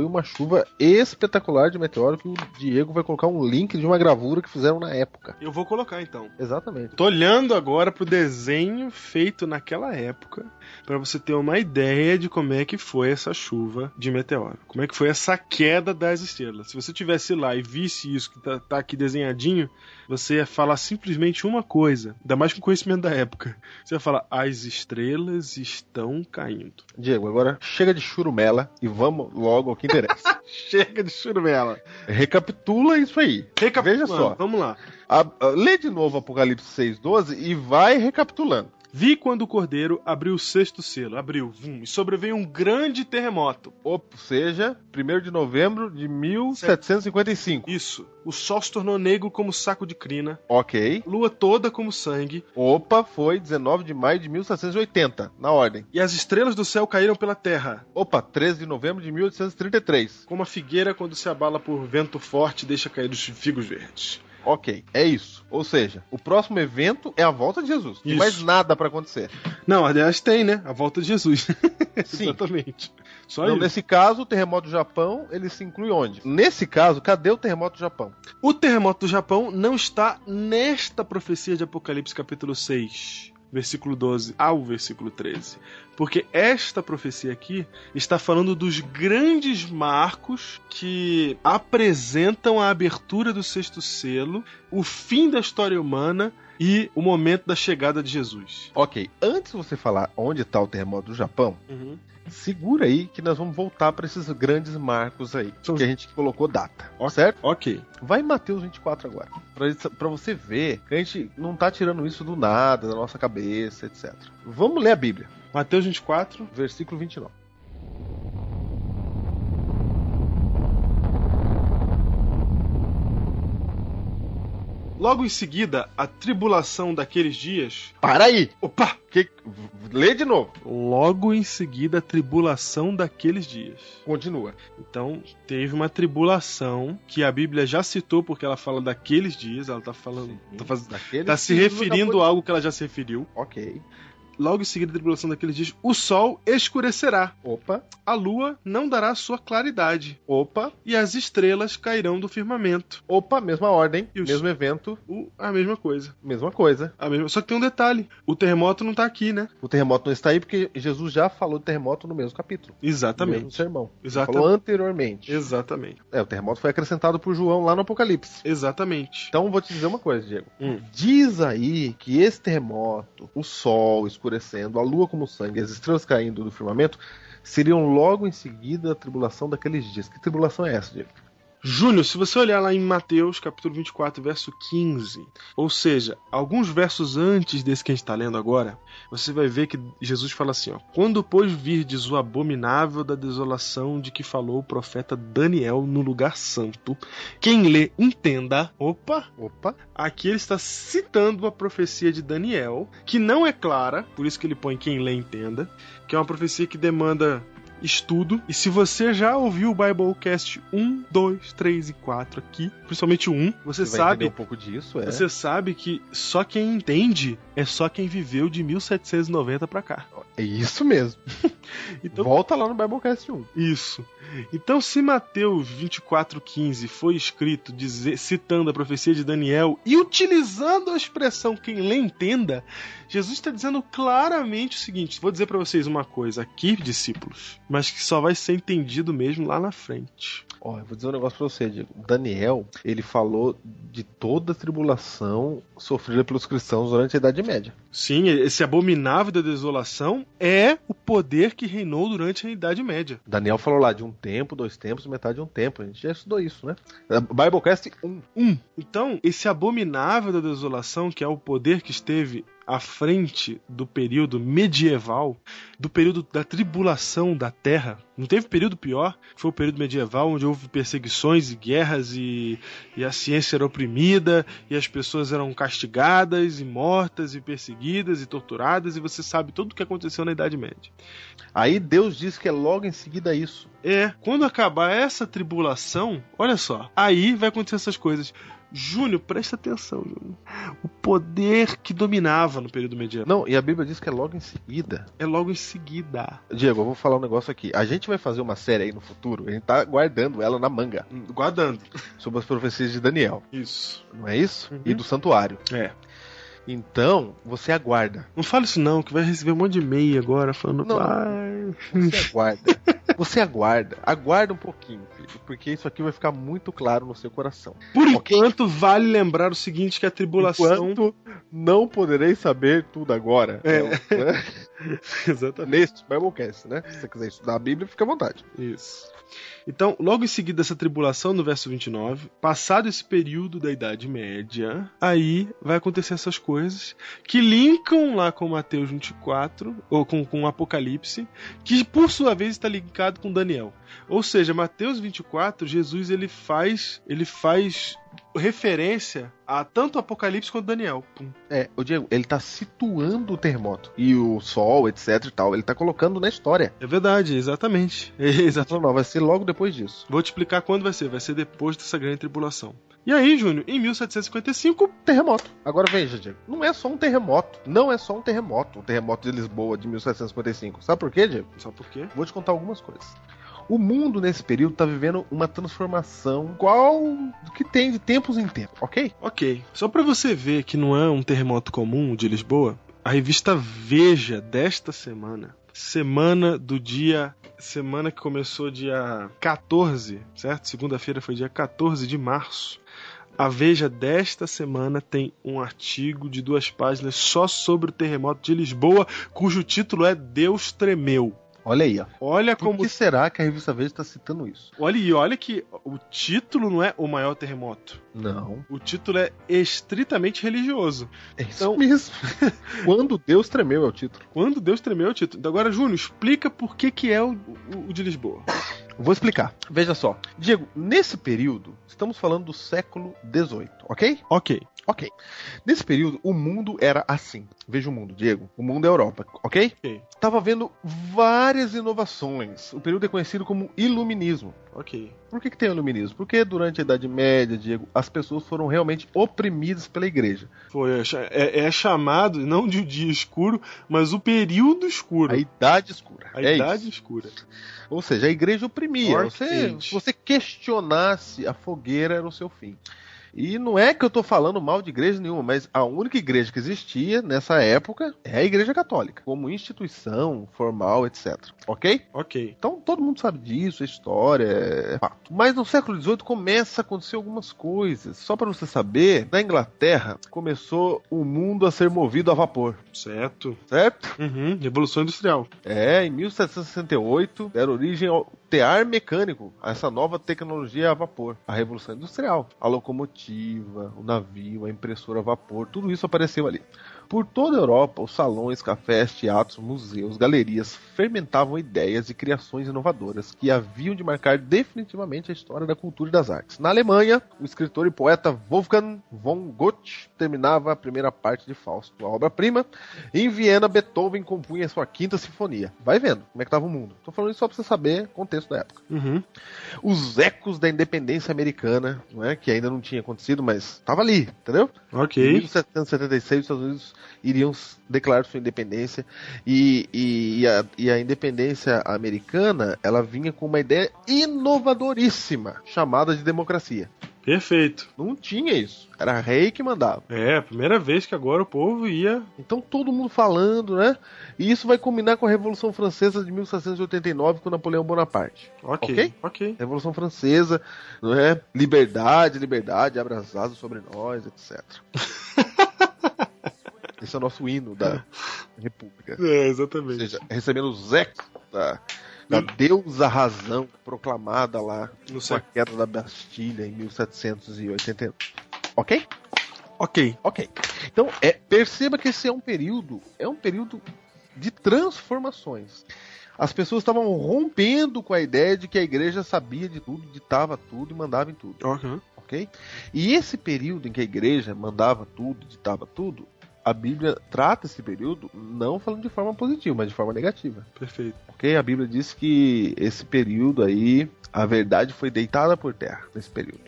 uma chuva espetacular de meteoro que o Diego vai colocar um link de uma gravura que fizeram na época. Eu vou colocar então. Exatamente. Tô olhando agora pro desenho feito naquela época para você ter uma ideia de como é que foi essa chuva de meteoro. Como é que foi essa queda das estrelas. Se você tivesse lá e visse isso que tá aqui desenhadinho, você ia falar simplesmente uma coisa, ainda mais com conhecimento da época. Você ia falar, as estrelas estão caindo. Diego, agora chega de churumela e vamos logo ao que interessa. Chega de churumela. Recapitula isso aí. Veja só. Vamos lá. Lê de novo Apocalipse 6:12 e vai recapitulando. Vi quando o cordeiro abriu o 6º selo. Abriu, e sobreveio um grande terremoto. Ou seja, 1º de novembro de 1755. Isso. O sol se tornou negro como saco de crina. Ok. Lua toda como sangue. Opa, foi 19 de maio de 1780, na ordem. E as estrelas do céu caíram pela terra. Opa, 13 de novembro de 1833. Como a figueira quando se abala por vento forte deixa cair os figos verdes. Ok, é isso. Ou seja, o próximo evento é a volta de Jesus. Não tem mais nada pra acontecer. Não, aliás tem, né? A volta de Jesus. Sim. Exatamente. Só não, isso. Nesse caso, o terremoto do Japão, ele se inclui onde? Nesse caso, cadê o terremoto do Japão? O terremoto do Japão não está nesta profecia de Apocalipse capítulo 6. Versículo 12 ao versículo 13. Porque esta profecia aqui está falando dos grandes marcos que apresentam a abertura do 6º selo, o fim da história humana e o momento da chegada de Jesus. Ok, antes de você falar onde está o terremoto do Japão, segura aí que nós vamos voltar para esses grandes marcos aí, que a gente colocou data, certo? Ok. Vai em Mateus 24 agora, pra você ver que a gente não tá tirando isso do nada, da nossa cabeça, etc. Vamos ler a Bíblia. Mateus 24, versículo 29. Logo em seguida, a tribulação daqueles dias... Para aí! Opa! Lê de novo. Logo em seguida, a tribulação daqueles dias. Continua. Então, teve uma tribulação que a Bíblia já citou, porque ela fala daqueles dias, ela tá falando... Tá se referindo a algo que ela já se referiu. Ok. Logo em seguida, a tribulação daqueles dias, o sol escurecerá. Opa. A lua não dará sua claridade. Opa. E as estrelas cairão do firmamento. Opa, mesma ordem, Isso. mesmo evento. A mesma coisa. Mesma coisa. Só que tem um detalhe. O terremoto não tá aqui, né? O terremoto não está aí porque Jesus já falou de terremoto no mesmo capítulo. Exatamente. No mesmo sermão. Exatamente. Ele falou anteriormente. Exatamente. O terremoto foi acrescentado por João lá no Apocalipse. Exatamente. Então, vou te dizer uma coisa, Diego. Diz aí que esse terremoto, o sol escurecendo, a lua como sangue, as estrelas caindo do firmamento, seriam logo em seguida a tribulação daqueles dias. Que tribulação é essa, Diego? Júnior, se você olhar lá em Mateus, capítulo 24, verso 15, ou seja, alguns versos antes desse que a gente está lendo agora, você vai ver que Jesus fala assim, ó: quando, pois, virdes o abominável da desolação de que falou o profeta Daniel no lugar santo, quem lê, entenda. Opa! Aqui ele está citando a profecia de Daniel, que não é clara, por isso que ele põe quem lê, entenda, que é uma profecia que demanda estudo. E se você já ouviu o Biblecast 1, 2, 3 e 4 aqui, principalmente o 1, você vai sabe entender um pouco disso, Você sabe que só quem entende é só quem viveu de 1790 pra cá. É isso mesmo. Então, volta lá no Biblecast 1. Isso. Então, se Mateus 24:15 foi escrito citando a profecia de Daniel e utilizando a expressão quem lê entenda, Jesus está dizendo claramente o seguinte: vou dizer para vocês uma coisa aqui, discípulos, mas que só vai ser entendido mesmo lá na frente. Eu vou dizer um negócio pra você, Diego. Daniel, ele falou de toda a tribulação sofrida pelos cristãos durante a Idade Média. Sim, esse abominável da desolação é o poder que reinou durante a Idade Média. Daniel falou lá de um tempo, 2 tempos, metade de um tempo. A gente já estudou isso, né? Biblecast 1. Então, esse abominável da desolação, que é o poder que esteve à frente do período medieval, do período da tribulação da Terra. Não teve período pior, foi o período medieval, onde houve perseguições e guerras e a ciência era oprimida e as pessoas eram castigadas e mortas e perseguidas e torturadas, e você sabe tudo o que aconteceu na Idade Média. Aí Deus diz que é logo em seguida isso. Quando acabar essa tribulação, olha só, aí vai acontecer essas coisas. Júnior, presta atenção, Júnior. O poder que dominava no período medieval. Não, e a Bíblia diz que é logo em seguida. É logo em seguida. Diego, eu vou falar um negócio aqui. A gente vai fazer uma série aí no futuro, a gente tá guardando ela na manga. Guardando. Sobre as profecias de Daniel. Isso. Não é isso? E do santuário. Então, você aguarda. Não fala isso não, que vai receber um monte de e-mail agora falando... Não, você aguarda. Você aguarda. Aguarda um pouquinho, filho, porque isso aqui vai ficar muito claro no seu coração. Por enquanto, vale lembrar o seguinte, que a tribulação... Enquanto não poderei saber tudo agora. Né? Exatamente. Neste Biblecast, né? Se você quiser estudar a Bíblia, fica à vontade. Isso. Então, logo em seguida dessa tribulação, no verso 29, passado esse período da Idade Média, aí vai acontecer essas coisas que linkam lá com Mateus 24, ou com Apocalipse, que por sua vez está linkado com Daniel. Ou seja, Mateus 24, Jesus ele faz referência a tanto Apocalipse quanto Daniel. O Diego, ele tá situando o terremoto e o sol, etc e tal, ele tá colocando na história. É verdade, exatamente. Não, vai ser logo depois disso. Vou te explicar quando vai ser depois dessa grande tribulação. E aí, Júnior, em 1755, terremoto. Agora veja, Diego, não é só um terremoto. Não é só um terremoto. O terremoto de Lisboa de 1755. Sabe por quê, Diego? Sabe por quê? Vou te contar algumas coisas. O mundo, nesse período, está vivendo uma transformação igual que tem de tempos em tempos, ok? Ok. Só para você ver que não é um terremoto comum de Lisboa, a revista Veja desta semana que começou dia 14, certo? Segunda-feira foi dia 14 de março. A Veja desta semana tem um artigo de 2 páginas só sobre o terremoto de Lisboa, cujo título é Deus Tremeu. Olha aí, ó. Olha Por como... que será que a revista Veja está citando isso? Olha que o título não é o maior terremoto. Não. O título é estritamente religioso. É isso mesmo. Quando Deus tremeu é o título. Quando Deus tremeu é o título. Agora, Júnior, explica por que é o de Lisboa. Vou explicar. Veja só. Diego, nesse período, estamos falando do século XVIII, ok? Ok. Ok. Nesse período, o mundo era assim. Veja o mundo, Diego. O mundo é a Europa, ok? Ok. Tava havendo várias inovações. O período é conhecido como Iluminismo. Ok. Por que tem o Iluminismo? Porque durante a Idade Média, Diego, as pessoas foram realmente oprimidas pela igreja. É chamado, não de o dia escuro, mas o período escuro. A Idade Escura. A Idade Escura. Ou seja, a igreja oprimia. Age. Se você questionasse, a fogueira era o seu fim. E não é que eu tô falando mal de igreja nenhuma, mas a única igreja que existia nessa época é a Igreja Católica, como instituição formal, etc. Ok? Ok. Então todo mundo sabe disso, é história, é fato. Mas no século XVIII começa a acontecer algumas coisas. Só para você saber, na Inglaterra começou o mundo a ser movido a vapor. Certo. Certo? Uhum. Revolução Industrial. Em 1768 deram origem ao tear mecânico, a essa nova tecnologia a vapor, a Revolução Industrial, a locomotiva, o navio, a impressora a vapor, tudo isso apareceu ali. Por toda a Europa, os salões, cafés, teatros, museus, galerias fermentavam ideias e criações inovadoras que haviam de marcar definitivamente a história da cultura e das artes. Na Alemanha, o escritor e poeta Wolfgang von Goethe terminava a primeira parte de Fausto, a obra-prima. Em Viena, Beethoven compunha sua 5ª sinfonia. Vai vendo como é que estava o mundo. Estou falando isso só para você saber o contexto da época. Uhum. Os ecos da independência americana, não é? Que ainda não tinha acontecido, mas estava ali, entendeu? Ok. Em 1776, os Estados Unidos iriam declarar sua independência e a independência americana, ela vinha com uma ideia inovadoríssima, chamada de democracia. Perfeito. Não tinha isso. Era rei que mandava. É, a primeira vez que agora o povo ia... Então todo mundo falando, né? E isso vai combinar com a Revolução Francesa de 1789 com Napoleão Bonaparte. Ok. Revolução Francesa, não é? Liberdade, liberdade, abra as asas sobre nós, etc. Esse é o nosso hino da República. É, exatamente. Ou seja, recebendo os ecos da deusa razão proclamada lá No com a queda da Bastilha em 1789. Ok? Ok. Então, perceba que esse é um período de transformações. As pessoas estavam rompendo com a ideia de que a igreja sabia de tudo, ditava tudo e mandava em tudo. Uhum. Ok? E esse período em que a igreja mandava tudo, ditava tudo, a Bíblia trata esse período não falando de forma positiva, mas de forma negativa. Perfeito. Ok? A Bíblia diz que esse período aí, a verdade foi deitada por terra nesse período.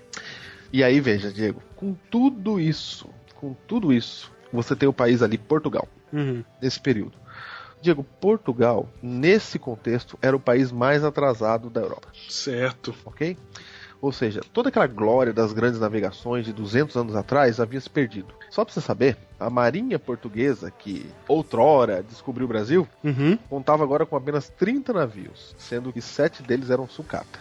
E aí, veja, Diego, com tudo isso, você tem o país ali, Portugal, nesse período. Diego, Portugal, nesse contexto, era o país mais atrasado da Europa. Certo. Ok? Ou seja, toda aquela glória das grandes navegações de 200 anos atrás havia se perdido. Só para você saber, a marinha portuguesa, que outrora descobriu o Brasil, contava agora com apenas 30 navios, sendo que 7 deles eram sucata.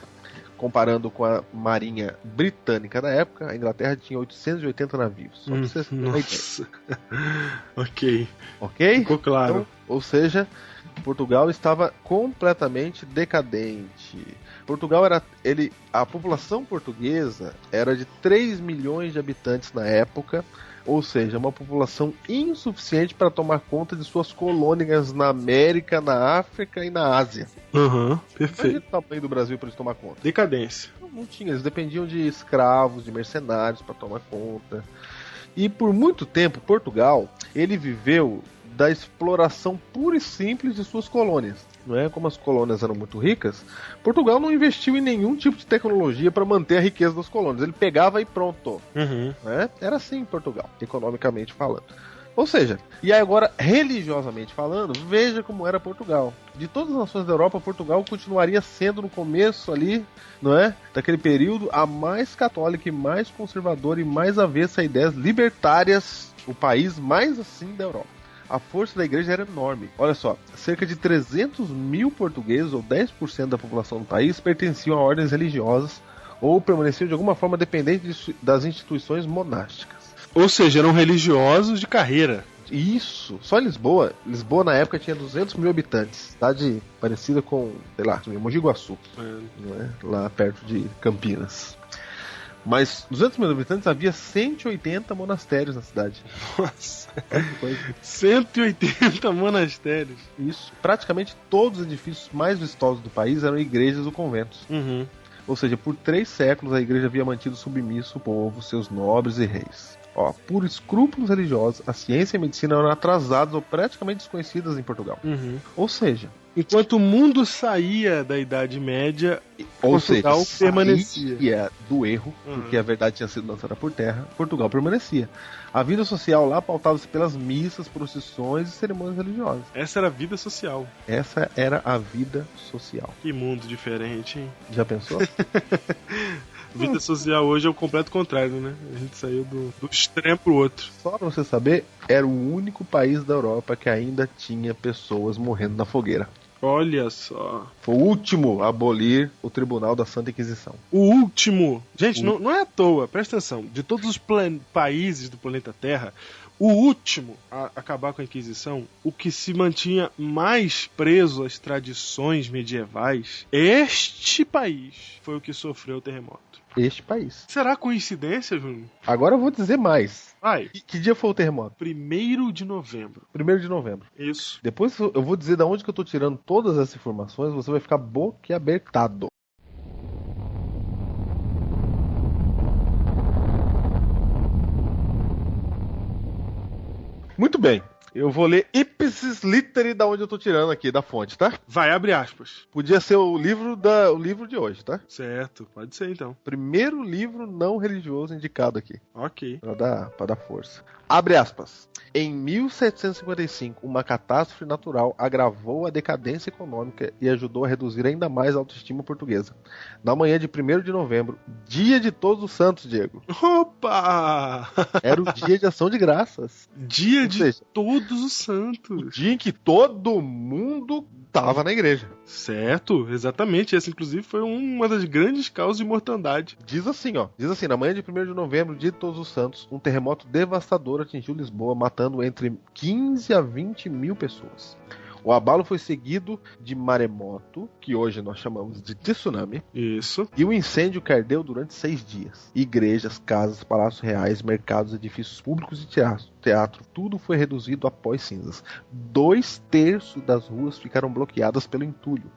Comparando com a marinha britânica da época, a Inglaterra tinha 880 navios. Só pra você ter uma ideia. Ok? Ficou claro. Então, ou seja, Portugal estava completamente decadente. Portugal a população portuguesa era de 3 milhões de habitantes na época, ou seja, uma população insuficiente para tomar conta de suas colônias na América, na África e na Ásia. Perfeito. Imagina o tamanho do Brasil para eles tomar conta. Decadência. Não tinha, eles dependiam de escravos, de mercenários para tomar conta. E por muito tempo, Portugal, ele viveu da exploração pura e simples de suas colônias. Não é? Como as colônias eram muito ricas, Portugal não investiu em nenhum tipo de tecnologia para manter a riqueza das colônias. Ele pegava e pronto. Né? Era assim em Portugal, economicamente falando. Ou seja, e agora, religiosamente falando, veja como era Portugal. De todas as nações da Europa, Portugal continuaria sendo no começo ali, não é? Daquele período, a mais católica e mais conservadora e mais avessa a ideias libertárias, o país mais assim da Europa. A força da igreja era enorme. Olha só, cerca de 300 mil portugueses, ou 10% da população do país, pertenciam a ordens religiosas ou permaneciam de alguma forma dependentes das instituições monásticas. Ou seja, eram religiosos de carreira. Isso, só em Lisboa. Lisboa na época tinha 200 mil habitantes. Cidade parecida com, sei lá, Mogi Guaçu, não é? Lá perto de Campinas. Mas 200 mil habitantes, havia 180 monastérios na cidade. Nossa, 180 monastérios. Isso, praticamente todos os edifícios mais vistosos do país eram igrejas ou conventos. Uhum. Ou seja, por 3 séculos a igreja havia mantido submisso o povo, seus nobres e reis. Por escrúpulos religiosos, a ciência e a medicina eram atrasadas ou praticamente desconhecidas em Portugal. Uhum. Ou seja, enquanto o mundo saía da Idade Média, Portugal permanecia. Saía do erro, porque a verdade tinha sido lançada por terra, Portugal permanecia. A vida social lá pautava-se pelas missas, procissões e cerimônias religiosas. Essa era a vida social. Essa era a vida social. Que mundo diferente, hein? Já pensou? Vida social hoje é o completo contrário, né? A gente saiu do extremo pro outro. Só pra você saber, era o único país da Europa que ainda tinha pessoas morrendo na fogueira. Olha só. Foi o último a abolir o Tribunal da Santa Inquisição. O último. Gente, não é à toa, presta atenção. De todos os países do planeta Terra, o último a acabar com a Inquisição, o que se mantinha mais preso às tradições medievais, este país foi o que sofreu o terremoto. Este país. Será coincidência, Júnior? Agora eu vou dizer mais. Vai. Que dia foi o terremoto? 1º de novembro. 1º de novembro. Isso. Depois eu vou dizer de onde que eu tô tirando todas essas informações, você vai ficar boquiabertado. Muito bem. Eu vou ler ipsis literi da onde eu tô tirando aqui, da fonte, tá? Vai, abre aspas. Podia ser o livro de hoje, tá? Certo, pode ser então. Primeiro livro não religioso indicado aqui. Ok. Pra dar força. Abre aspas. Em 1755, uma catástrofe natural agravou a decadência econômica e ajudou a reduzir ainda mais a autoestima portuguesa. Na manhã de 1º de novembro, dia de Todos os Santos, Diego. Opa! Era o dia de ação de graças. Dia de Todos os Santos. O dia em que todo mundo tava na igreja. Certo, exatamente. Essa, inclusive, foi uma das grandes causas de mortandade. Diz assim, na manhã de 1º de novembro, dia de Todos os Santos, um terremoto devastador atingiu Lisboa, matando entre 15 a 20 mil pessoas. O abalo foi seguido de maremoto, que hoje nós chamamos de tsunami. Isso. E o incêndio que ardeu durante 6 dias. Igrejas, casas, palácios reais, mercados, edifícios públicos e teatro, tudo foi reduzido a pó e cinzas. 2/3 das ruas ficaram bloqueadas pelo entulho.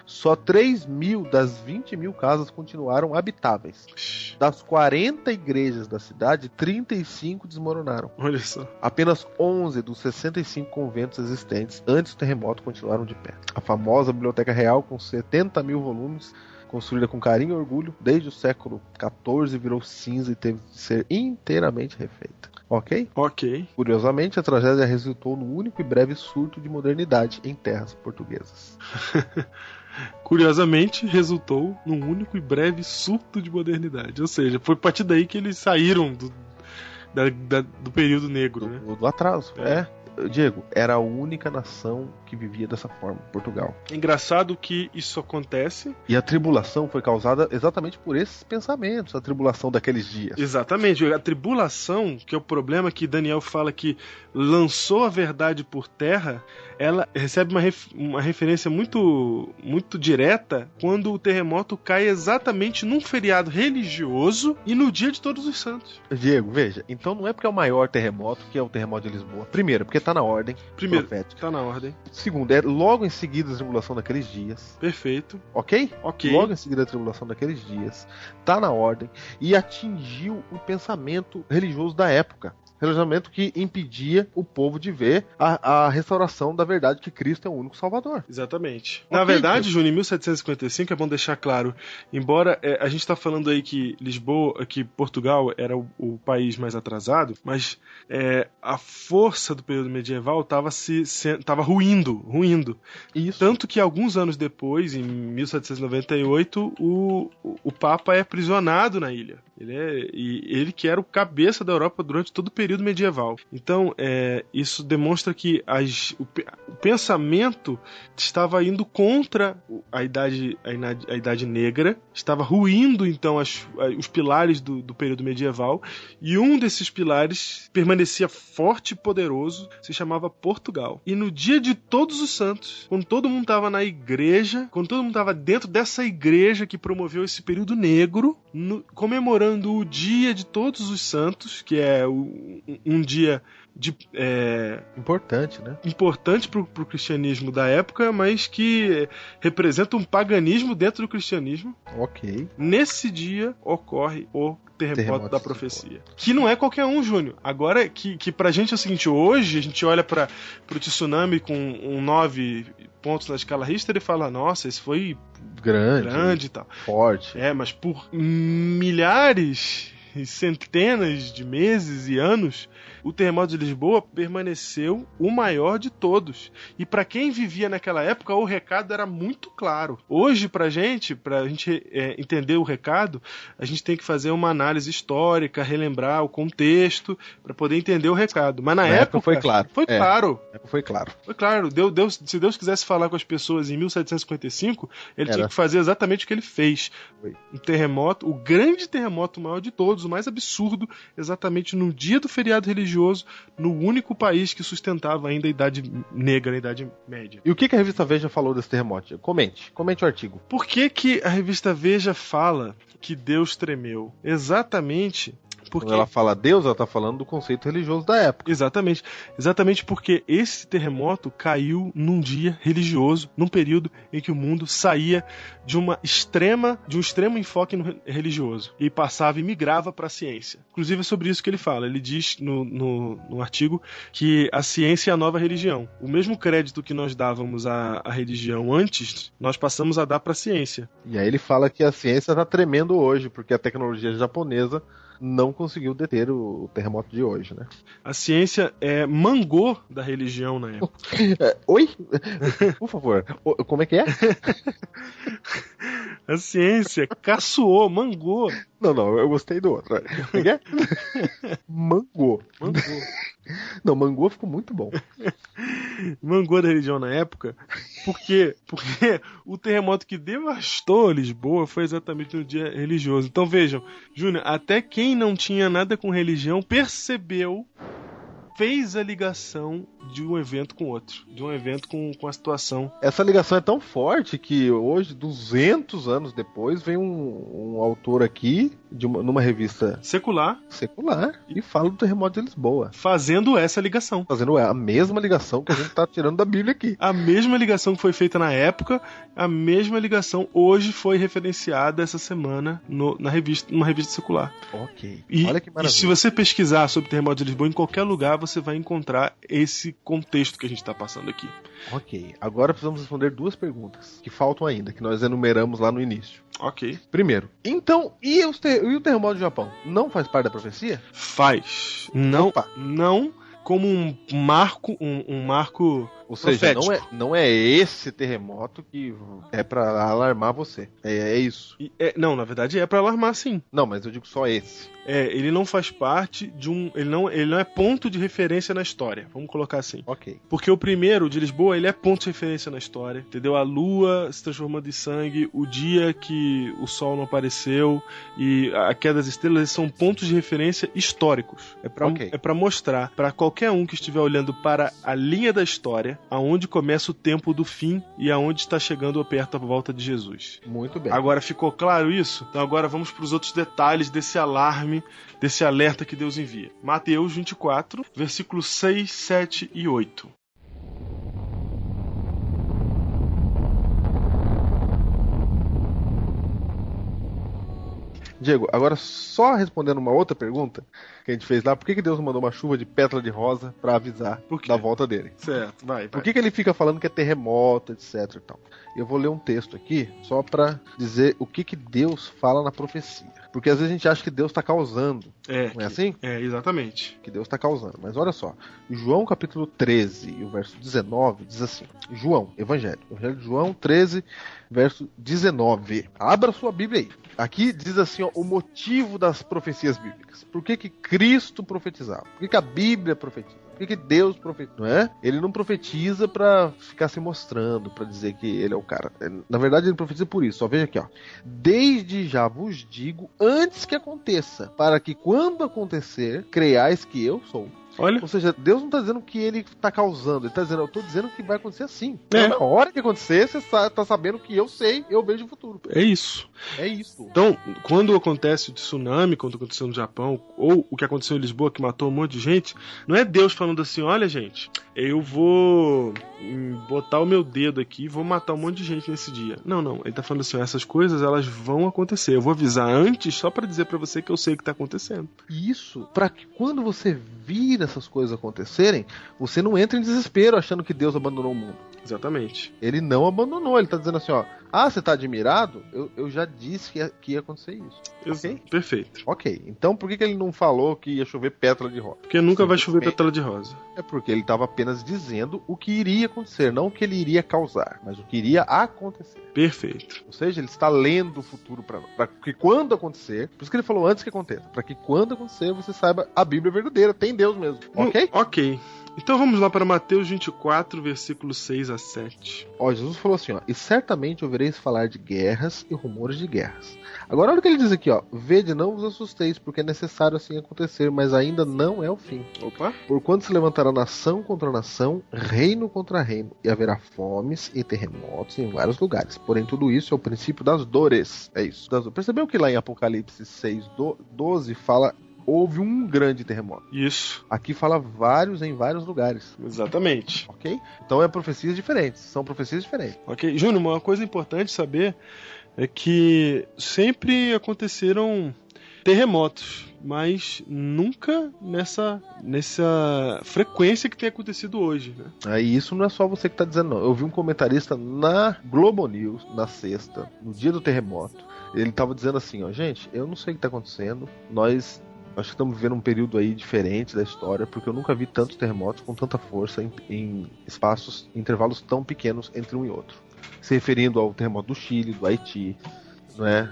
Só 3.000 das 20.000 casas continuaram habitáveis. Das 40 igrejas da cidade, 35 desmoronaram. Olha só. Apenas 11 dos 65 conventos existentes antes do terremoto continuaram de pé. A famosa Biblioteca Real, com 70 mil volumes, construída com carinho e orgulho, desde o século XIV virou cinza e teve de ser inteiramente refeita. Ok? Ok. Curiosamente, a tragédia resultou no único e breve surto de modernidade em terras portuguesas. Curiosamente, resultou num único e breve surto de modernidade. Ou seja, foi a partir daí que eles saíram do período negro, né? Do atraso. Diego, era a única nação que vivia dessa forma, Portugal. É engraçado que isso acontece. E a tribulação foi causada exatamente por esses pensamentos, a tribulação daqueles dias. Exatamente, a tribulação, que é o problema que Daniel fala que lançou a verdade por terra, ela recebe uma referência muito, muito direta quando o terremoto cai exatamente num feriado religioso e no dia de Todos os Santos. Diego, veja, então não é porque é o maior terremoto que é o terremoto de Lisboa. Primeiro, porque tá na ordem profética. Tá na ordem. Segundo, é logo em seguida a tribulação daqueles dias. Perfeito. Ok? Ok. Logo em seguida a tribulação daqueles dias. Tá na ordem. E atingiu o pensamento religioso da época. Relacionamento que impedia o povo de ver a restauração da verdade que Cristo é o único Salvador. Exatamente. Okay, Na verdade, Júnior, em 1755, é bom deixar claro, embora a gente está falando aí que que Portugal era o país mais atrasado, mas a força do período medieval estava ruindo. Isso. Tanto que alguns anos depois, em 1798, o Papa é aprisionado na ilha. Ele que era o cabeça da Europa durante todo o período medieval. Então, isso demonstra que o pensamento estava indo contra a idade negra, estava ruindo então os pilares do período medieval, e um desses pilares permanecia forte e poderoso, se chamava Portugal. E no dia de Todos os Santos, quando todo mundo estava na igreja, quando todo mundo estava dentro dessa igreja que promoveu esse período negro, comemorando o dia de Todos os Santos, que é um dia importante, né? Importante pro cristianismo da época, mas que representa um paganismo dentro do cristianismo. Ok. Nesse dia ocorre o terremoto da profecia. Que não é qualquer um, Júnior. Agora, que pra gente é o seguinte, hoje a gente olha pro tsunami com 9 pontos na escala Richter e fala, nossa, esse foi grande e tal. Forte. Mas por milhares e centenas de meses e anos, o terremoto de Lisboa permaneceu o maior de todos. E para quem vivia naquela época, o recado era muito claro. Hoje, pra gente entender o recado, a gente tem que fazer uma análise histórica, relembrar o contexto, para poder entender o recado. Mas na época foi claro. Foi claro. Foi claro. Foi claro. Se Deus quisesse falar com as pessoas em 1755, ele tinha que fazer exatamente o que ele fez. Um terremoto, o grande terremoto maior de todos, o mais absurdo, exatamente no dia do feriado religioso, no único país que sustentava ainda a Idade Negra, a Idade Média. E o que a revista Veja falou desse terremoto? Comente o artigo. Por que a revista Veja fala que Deus tremeu? Exatamente porque... Quando ela fala Deus, ela está falando do conceito religioso da época. Exatamente porque esse terremoto caiu num dia religioso, num período em que o mundo saía de um extremo enfoque religioso e passava e migrava para a ciência. Inclusive é sobre isso que ele fala. Ele diz no artigo que a ciência é a nova religião. O mesmo crédito que nós dávamos à religião antes, nós passamos a dar para a ciência. E aí ele fala que a ciência está tremendo hoje, porque a tecnologia japonesa não conseguiu deter o terremoto de hoje, né? A ciência mangou da religião na época. Oi? Por favor, como é que é? A ciência caçoou, mangou. Não, eu gostei do outro. Como é que é? Mangou. Não, mangou ficou muito bom. Mangou da religião na época. Por quê? Porque o terremoto que devastou Lisboa foi exatamente no dia religioso. Então vejam, Júnior, até quem não tinha nada com religião percebeu, fez a ligação de um evento com outro, de um evento com a situação. Essa ligação é tão forte que hoje, 200 anos depois, vem um autor aqui, numa revista secular, e fala do terremoto de Lisboa. Fazendo essa ligação. Fazendo a mesma ligação que a gente está tirando da Bíblia aqui. A mesma ligação que foi feita na época, a mesma ligação hoje foi referenciada essa semana numa revista secular. Ok. Olha que maravilha. E se você pesquisar sobre o terremoto de Lisboa, em qualquer lugar você vai encontrar esse contexto que a gente está passando aqui. Ok, agora precisamos responder 2 perguntas que faltam ainda, que nós enumeramos lá no início. Ok. Primeiro, então, e o terremoto do Japão? Não faz parte da profecia? Faz. Não como um marco, ou seja, não é esse terremoto que é pra alarmar você. É isso. Não, na verdade é pra alarmar, sim. Não, mas eu digo só esse. Ele não faz parte de um... Ele não é ponto de referência na história. Vamos colocar assim. Ok. Porque o primeiro, de Lisboa, ele é ponto de referência na história. Entendeu? A lua se transformando em sangue, o dia que o sol não apareceu e a queda das estrelas, eles são pontos de referência históricos. É pra mostrar pra qualquer um que estiver olhando para a linha da história, aonde começa o tempo do fim e aonde está chegando perto a volta de Jesus. Muito bem. Agora ficou claro isso? Então agora vamos para os outros detalhes desse alarme, desse alerta que Deus envia. Mateus 24, versículos 6, 7 e 8. Diego, agora só respondendo uma outra pergunta que a gente fez lá, por que Deus mandou uma chuva de pétala de rosa pra avisar da volta dele? Certo, vai. Por que ele fica falando que é terremoto, etc e tal? Eu vou ler um texto aqui só pra dizer o que Deus fala na profecia. Porque às vezes a gente acha que Deus tá causando. Não é assim? Exatamente. Que Deus tá causando. Mas olha só, João capítulo 13 e o verso 19 diz assim, Evangelho de João 13, verso 19. Abra sua Bíblia aí. Aqui diz assim, ó, o motivo das profecias bíblicas. Por que Cristo profetizava? Por que a Bíblia profetiza? Por que Deus profetiza? Não é? Ele não profetiza pra ficar se mostrando, pra dizer que ele é o cara. Na verdade, ele profetiza por isso. Só veja aqui, ó. Desde já vos digo, antes que aconteça, para que quando acontecer, creiais que eu sou. Olha. Ou seja, Deus não está dizendo que ele está causando, ele está dizendo, eu estou dizendo que vai acontecer assim. É. Na hora que acontecer, você está sabendo que eu sei, eu vejo o futuro. É isso. É isso. Então, quando acontece o tsunami, quando aconteceu no Japão, ou o que aconteceu em Lisboa, que matou um monte de gente, não é Deus falando assim, olha gente, eu vou botar o meu dedo aqui e vou matar um monte de gente nesse dia. Não, ele tá falando assim, essas coisas elas vão acontecer, eu vou avisar antes só pra dizer pra você que eu sei o que tá acontecendo. Isso, para que quando você vir essas coisas acontecerem, você não entra em desespero achando que Deus abandonou o mundo. Exatamente. Ele não abandonou, ele tá dizendo assim, ó, você tá admirado? Eu já disse que ia acontecer isso. Ok? Perfeito. Ok, então por que ele não falou que ia chover pétala de rosa? Porque nunca vai chover pétala de rosa. É porque ele estava apenas dizendo o que iria acontecer, não o que ele iria causar, mas o que iria acontecer. Perfeito. Ou seja, ele está lendo o futuro para que quando acontecer, por isso que ele falou antes que aconteça, para que quando acontecer você saiba a Bíblia é verdadeira, tem Deus mesmo, ok? Ok. Então vamos lá para Mateus 24, versículos 6 a 7. Ó, Jesus falou assim, ó, e certamente ouvireis falar de guerras e rumores de guerras. Agora olha o que ele diz aqui, ó, vede, não vos assusteis, porque é necessário assim acontecer, mas ainda não é o fim. Opa. Porquanto se levantará nação contra nação, reino contra reino, e haverá fomes e terremotos em vários lugares. Porém, tudo isso é o princípio das dores. É isso. Percebeu que lá em Apocalipse 6:12 fala, houve um grande terremoto. Isso. Aqui fala vários em vários lugares. Exatamente. Ok? Então é profecias diferentes. São profecias diferentes. Ok. Júnior, uma coisa importante saber é que sempre aconteceram terremotos, mas nunca nessa frequência que tem acontecido hoje, né? Aí isso não é só você que está dizendo, não. Eu vi um comentarista na Globo News, na sexta, no dia do terremoto. Ele estava dizendo assim, ó, gente, eu não sei o que está acontecendo, nós acho que estamos vivendo um período aí diferente da história, porque eu nunca vi tantos terremotos com tanta força em espaços, intervalos tão pequenos entre um e outro. Se referindo ao terremoto do Chile, do Haiti, não é?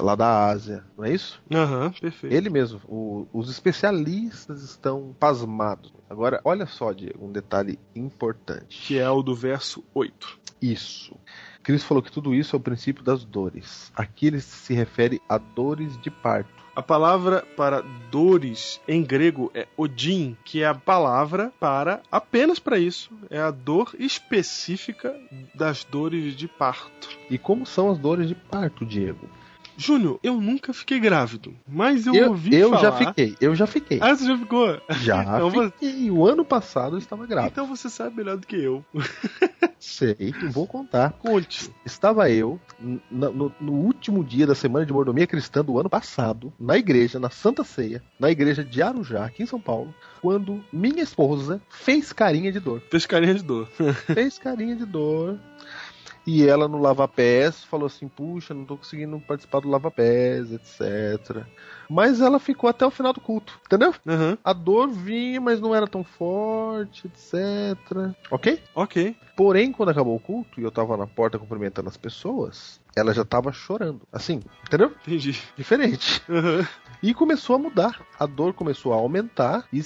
Lá da Ásia, não é isso? Aham, perfeito. Ele mesmo, os especialistas estão pasmados. Agora, olha só, Diego, um detalhe importante. Que é o do verso 8. Isso. Cristo falou que tudo isso é o princípio das dores. Aqui ele se refere a dores de parto. A palavra para dores em grego é odin, que é a palavra apenas para isso. É a dor específica das dores de parto. E como são as dores de parto, Diego? Júnior, eu nunca fiquei grávido, mas eu ouvi falar... Eu já fiquei. Ah, você já ficou? Já então fiquei. O ano passado eu estava grávido. Então você sabe melhor do que eu. Sei, vou contar. Conte. Estava eu no último dia da Semana de Mordomia Cristã do ano passado, na igreja, na Santa Ceia, na igreja de Arujá, aqui em São Paulo, quando minha esposa fez carinha de dor. Fez carinha de dor. Fez carinha de dor. E ela no lava-pés falou assim, puxa, não tô conseguindo participar do lava-pés, etc. Mas ela ficou até o final do culto, entendeu? Uhum. A dor vinha, mas não era tão forte, etc. Ok? Ok. Porém, quando acabou o culto e eu tava na porta cumprimentando as pessoas, ela já tava chorando. Assim, entendeu? Entendi. Diferente. Uhum. E começou a mudar. A dor começou a aumentar e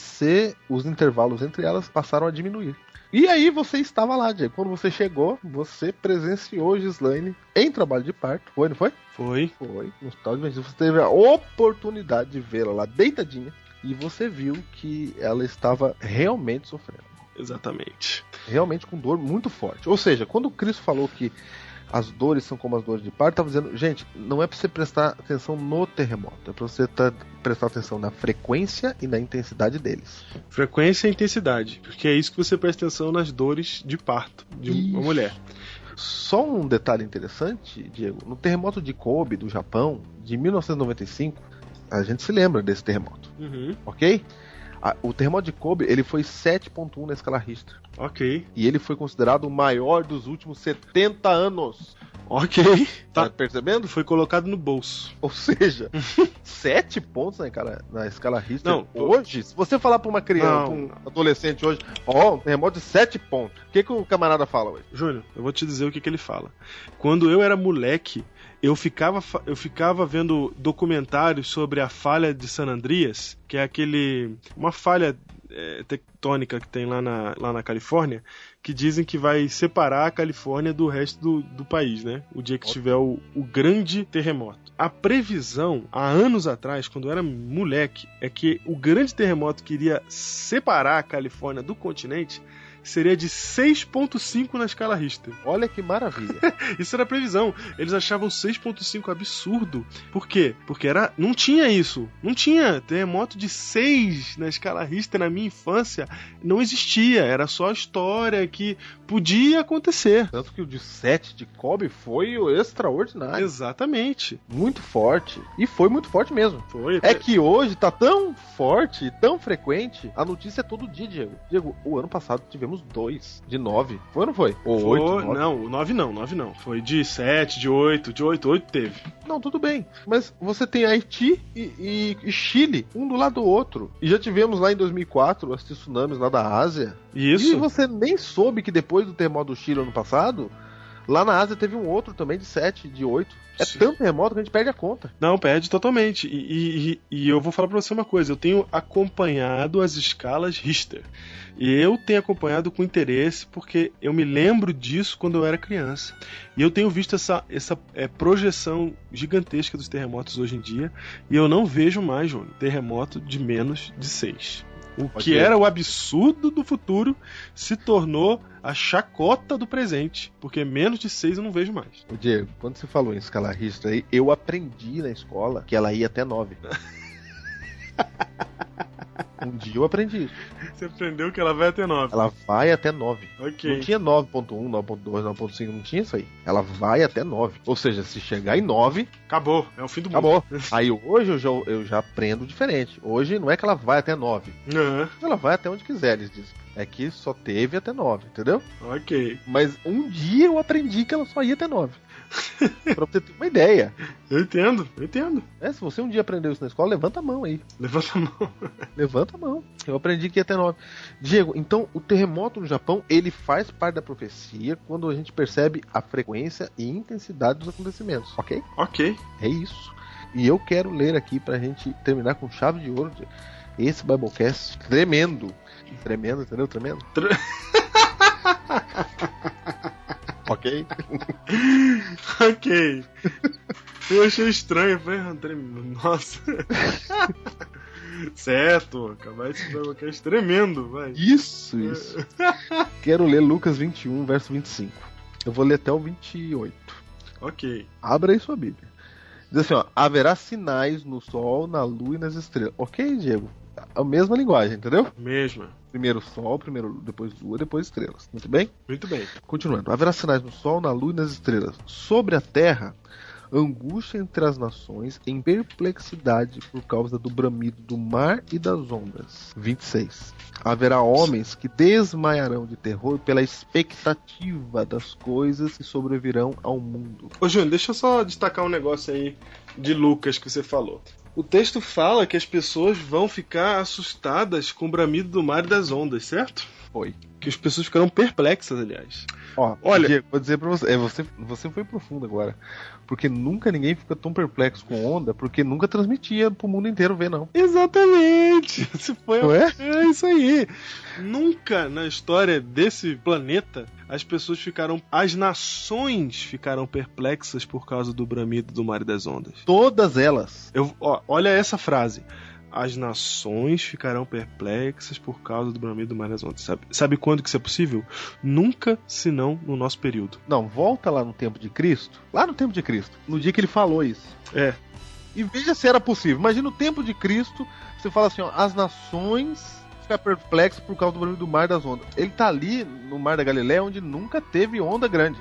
os intervalos entre elas passaram a diminuir. E aí você estava lá, Diego. Quando você chegou, você presenciou Gislaine em trabalho de parto. Foi, não foi? Foi. Foi, no hospital de emergência. Você teve a oportunidade de vê-la lá deitadinha. E você viu que ela estava realmente sofrendo. Exatamente. Realmente com dor muito forte. Ou seja, quando o Cristo falou que as dores são como as dores de parto, estava dizendo, gente, não é para você prestar atenção no terremoto, é para você prestar atenção na frequência e na intensidade deles. Frequência e intensidade, porque é isso que você presta atenção nas dores de parto de uma mulher. Só um detalhe interessante, Diego, no terremoto de Kobe, do Japão, de 1995, a gente se lembra desse terremoto, ok? O terremoto de Kobe, ele foi 7.1 na escala Richter. Ok. E ele foi considerado o maior dos últimos 70 anos. Ok. Tá percebendo? Foi colocado no bolso. Ou seja, 7 pontos na escala Richter. Não, hoje, se você falar pra uma criança, pra um adolescente hoje, um terremoto de 7 pontos, o que o camarada fala hoje? Júnior, eu vou te dizer o que ele fala. Quando eu era moleque, eu ficava vendo documentários sobre a falha de San Andreas, que é uma falha tectônica que tem lá na Califórnia, que dizem que vai separar a Califórnia do resto do país, né? O dia que tiver o grande terremoto. A previsão, há anos atrás, quando eu era moleque, é que o grande terremoto que iria separar a Califórnia do continente seria de 6.5 na escala Richter. Olha que maravilha. Isso era a previsão. Eles achavam 6.5 absurdo. Por quê? Porque não tinha isso. Não tinha terremoto de 6 na escala Richter na minha infância. Não existia. Era só história que podia acontecer. Tanto que o de 7 de Kobe foi o extraordinário. Exatamente. Muito forte. E foi muito forte mesmo. Foi. É que hoje tá tão forte, tão frequente, a notícia é todo dia, Diego. Diego, o ano passado tivemos 2 de 9. Foi ou não foi? Ou 8? Não, o 9 não. Foi de 7, de 8, 8 teve. Não, tudo bem. Mas você tem Haiti e Chile, um do lado do outro. E já tivemos lá em 2004 os tsunamis lá da Ásia. Isso. E você nem soube que depois do terremoto do Chile ano passado, lá na Ásia teve um outro também de 7, de 8. É tanto terremoto que a gente perde a conta. Não, perde totalmente. E eu vou falar pra você uma coisa. Eu tenho acompanhado as escalas Richter. E eu tenho acompanhado com interesse porque eu me lembro disso quando eu era criança. E eu tenho visto essa projeção gigantesca dos terremotos hoje em dia. E eu não vejo mais, Júnior, terremoto de menos de 6. O que era o absurdo do futuro se tornou a chacota do presente. Porque menos de 6 eu não vejo mais. Ô Diego, quando você falou em escala Richter aí, eu aprendi na escola que ela ia até 9. Um dia eu aprendi isso. Você aprendeu que ela vai até 9. Ela vai até 9. Ok. Não tinha 9.1, 9.2, 9.5, não tinha isso aí. Ela vai até 9. Ou seja, se chegar em 9... Acabou, é o fim do mundo. Acabou. Aí hoje eu já aprendo diferente. Hoje não é que ela vai até 9. Uhum. Ela vai até onde quiser, eles dizem. É que só teve até 9, entendeu? Ok. Mas um dia eu aprendi que ela só ia até 9. Pra você ter uma ideia. Eu entendo. Se você um dia aprendeu isso na escola, levanta a mão aí. Levanta a mão. Levanta a mão. Eu aprendi que ia até 9. Diego, então o terremoto no Japão, ele faz parte da profecia quando a gente percebe a frequência e intensidade dos acontecimentos, ok? Ok. É isso. E eu quero ler aqui pra gente terminar com chave de ouro esse Biblecast tremendo. Tremendo, entendeu? Tremendo. Ok? Ok. Eu achei estranho. Eu falei, André, nossa. Certo, acabar esse Biblecast tremendo, vai. Isso. Quero ler Lucas 21, verso 25. Eu vou ler até o 28. Ok. Abra aí sua Bíblia. Diz assim, ó: haverá sinais no sol, na lua e nas estrelas. Ok, Diego? A mesma linguagem, entendeu? Mesma. Primeiro sol, depois lua, depois estrelas. Muito bem? Muito bem. Continuando. Haverá sinais no sol, na lua e nas estrelas. Sobre a terra, angústia entre as nações, em perplexidade por causa do bramido do mar e das ondas. 26. Haverá homens que desmaiarão de terror pela expectativa das coisas que sobrevirão ao mundo. Ô, Júnior, deixa eu só destacar um negócio aí de Lucas que você falou. O texto fala que as pessoas vão ficar assustadas com o bramido do mar e das ondas, certo? Foi. Que as pessoas ficarão perplexas, aliás. Ó, olha, Diego, vou dizer pra você, você foi profundo agora. Porque nunca ninguém fica tão perplexo com onda, porque nunca transmitia pro mundo inteiro ver, não. Exatamente! Não é? É isso aí. Nunca na história desse planeta as nações ficaram perplexas por causa do bramido do mar e das ondas. Todas elas. Olha essa frase. As nações ficarão perplexas por causa do bramido do mar e das ondas. Sabe quando que isso é possível? Nunca, senão no nosso período. Não, volta lá no tempo de Cristo. Lá no tempo de Cristo. No dia que ele falou isso. É. E veja se era possível. Imagina o tempo de Cristo. Você fala assim, ó, as nações ficar perplexo por causa do bramido do mar e das ondas. Ele tá ali no Mar da Galileia, onde nunca teve onda grande.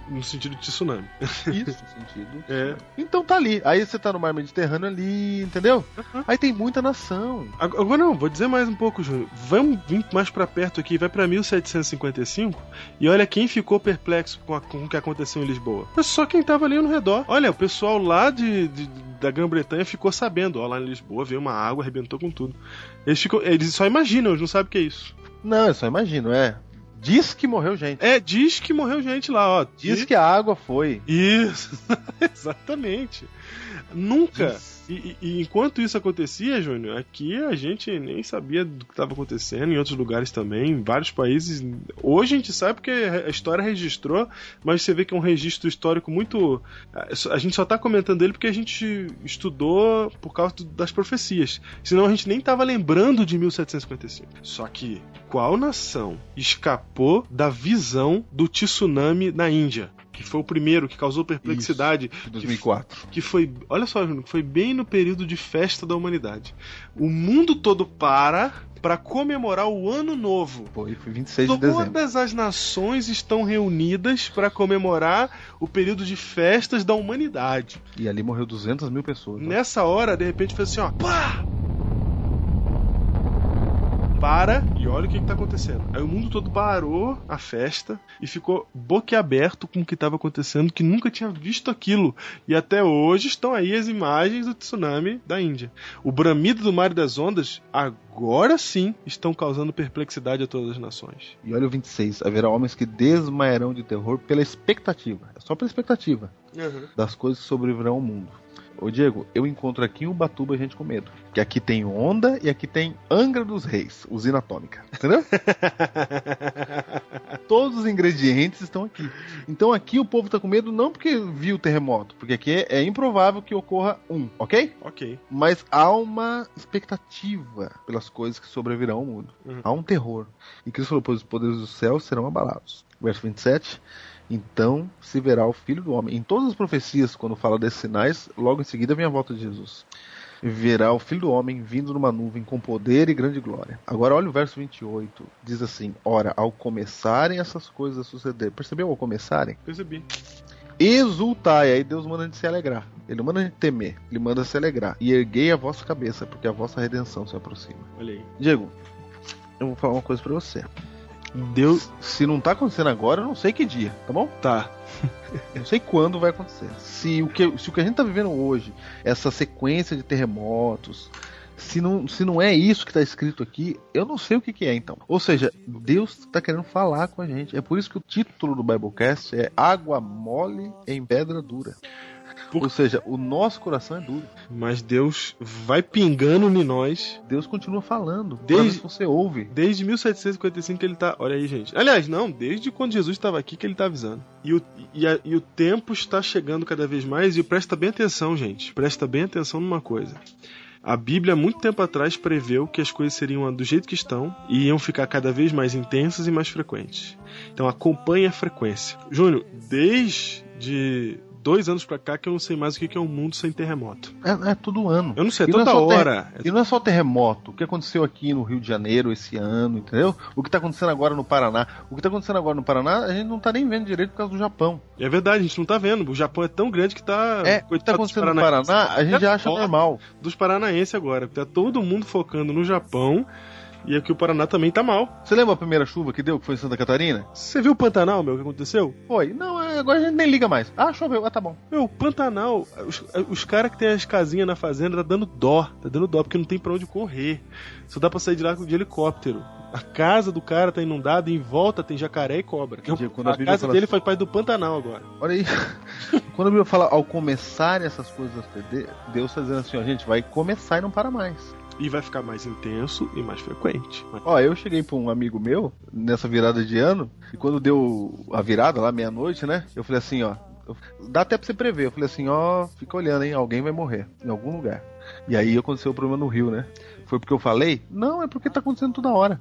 No sentido de tsunami. Isso, no sentido. É. Então tá ali. Aí você tá no Mar Mediterrâneo ali, entendeu? Uhum. Aí tem muita nação. Agora não, vou dizer mais um pouco, Júnior. Vamos vir mais pra perto aqui, vai pra 1755 e olha quem ficou perplexo com o que aconteceu em Lisboa. É só quem tava ali no redor. Olha, o pessoal lá da Grã-Bretanha ficou sabendo. Ó, lá em Lisboa veio uma água, arrebentou com tudo. Eles só imaginam, eles não sabem o que é isso. Não, eu só imagino, Diz que morreu gente. Diz que morreu gente lá, ó. Diz que a água foi. Isso, exatamente. Nunca. E enquanto isso acontecia, Júnior, aqui a gente nem sabia do que estava acontecendo, em outros lugares também, em vários países. Hoje a gente sabe porque a história registrou, mas você vê que é um registro histórico muito... A gente só está comentando ele porque a gente estudou por causa das profecias. Senão a gente nem estava lembrando de 1755. Só que qual nação escapou da visão do tsunami na Índia? Que foi o primeiro que causou perplexidade. Isso, 2004. Que foi, olha só, Júnior, foi bem no período de festa da humanidade. O mundo todo para comemorar o Ano Novo. Foi 26 de dezembro. Todas as nações estão reunidas para comemorar o período de festas da humanidade. E ali morreu 200 mil pessoas. Né? Nessa hora, de repente, foi assim, ó, pá! Para e olha o que está acontecendo. Aí o mundo todo parou a festa e ficou boquiaberto com o que estava acontecendo, que nunca tinha visto aquilo. E até hoje estão aí as imagens do tsunami da Índia. O bramido do mar e das ondas, agora sim, estão causando perplexidade a todas as nações. E olha o 26. Haverá homens que desmaiarão de terror pela expectativa. É só pela expectativa das coisas que sobrevirão ao mundo. Ô Diego, eu encontro aqui em Ubatuba gente com medo. Que aqui tem onda e aqui tem Angra dos Reis, usina atômica. Entendeu? Todos os ingredientes estão aqui. Então aqui o povo tá com medo não porque viu o terremoto, porque aqui é improvável que ocorra ok? Ok. Mas há uma expectativa pelas coisas que sobrevirão ao mundo. Há um terror. E Cristo falou, pois os poderes do céu serão abalados. Verso 27... Então se verá o Filho do Homem. Em todas as profecias, quando fala desses sinais, logo em seguida vem a volta de Jesus. Verá o Filho do Homem vindo numa nuvem com poder e grande glória. Agora olha o verso 28. Diz assim, ora, ao começarem essas coisas a suceder. Percebeu ao começarem? Percebi. Exultai. Aí Deus manda a gente se alegrar. Ele não manda a gente temer. Ele manda se alegrar. E erguei a vossa cabeça, porque a vossa redenção se aproxima. Olha aí. Diego, eu vou falar uma coisa pra você. Deus, se não tá acontecendo agora, eu não sei que dia, tá bom? Tá. Não sei quando vai acontecer. Se o que a gente tá vivendo hoje, essa sequência de terremotos, se não é isso que tá escrito aqui, eu não sei o que é então. Ou seja, Deus tá querendo falar com a gente. É por isso que o título do Biblecast é Água Mole em Pedra Dura. Ou seja, o nosso coração é duro. Mas Deus vai pingando em nós. Deus continua falando. Desde que você ouve. Desde 1755 que ele tá... Olha aí, gente. Aliás, não. Desde quando Jesus estava aqui que ele tá avisando. E o tempo está chegando cada vez mais. E presta bem atenção, gente. Presta bem atenção numa coisa. A Bíblia, há muito tempo atrás, preveu que as coisas seriam do jeito que estão e iam ficar cada vez mais intensas e mais frequentes. Então acompanhe a frequência. Júnior, desde 2 anos pra cá que eu não sei mais o que é um mundo sem terremoto. É todo ano. Eu não sei, é toda hora. E não é só terremoto. O que aconteceu aqui no Rio de Janeiro esse ano, entendeu? O que tá acontecendo agora no Paraná. O que tá acontecendo agora no Paraná, a gente não tá nem vendo direito por causa do Japão. É verdade, a gente não tá vendo. O Japão é tão grande que tá... O que tá acontecendo no Paraná, a gente já acha normal. Dos paranaenses agora. Tá todo mundo focando no Japão. E aqui o Paraná também tá mal. Você lembra a primeira chuva que deu, que foi em Santa Catarina? Você viu o Pantanal, meu, o que aconteceu? Foi. Não, agora a gente nem liga mais. Ah, choveu. Ah, tá bom. Meu, o Pantanal, os caras que tem as casinhas na fazenda tá dando dó. Tá dando dó, porque não tem pra onde correr. Só dá pra sair de lá de helicóptero. A casa do cara tá inundada e em volta tem jacaré e cobra. A casa dele faz parte do Pantanal agora. Olha aí. Quando a Bíblia fala ao começar essas coisas a suceder, Deus tá dizendo assim, ó, gente, vai começar e não para mais. E vai ficar mais intenso e mais frequente. Ó, eu cheguei pra um amigo meu nessa virada de ano, e quando deu a virada lá, meia-noite, né? Eu falei assim, ó, dá até pra você prever. Eu falei assim, ó, fica olhando, hein? Alguém vai morrer em algum lugar. E aí aconteceu o problema no Rio, né? Foi porque eu falei? Não, é porque tá acontecendo toda hora.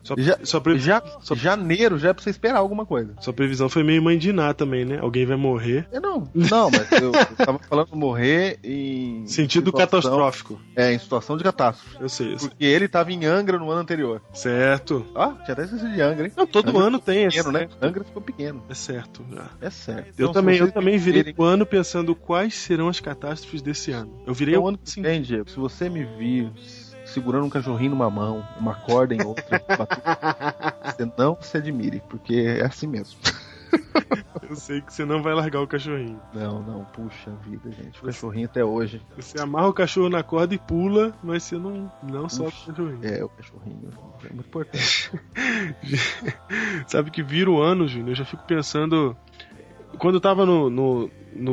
Janeiro já é pra você esperar alguma coisa. Sua previsão foi meio mãe de Ná também, né? Alguém vai morrer. Não, mas eu tava falando morrer em... sentido catastrófico. Em situação de catástrofe. Eu sei isso. Porque ele tava em Angra no ano anterior. Certo. Ó, tinha até esquecido de Angra, hein? Não, todo Angra ano tem esse. Pequeno, né? Angra ficou pequeno. É certo. Já. É certo. Eu também virei o ano pensando quais serão as catástrofes desse ano. Eu virei o ano assim. Entende? Se você me vir segurando um cachorrinho numa mão, uma corda em outra, você não se admire, porque é assim mesmo. Eu sei que você não vai largar o cachorrinho. Não, puxa vida, gente. O cachorrinho até hoje. Você amarra o cachorro na corda e pula, mas você não solta o cachorrinho. É, o cachorrinho. É muito importante. Sabe que vira o ano, Júnior, eu já fico pensando... Quando eu tava no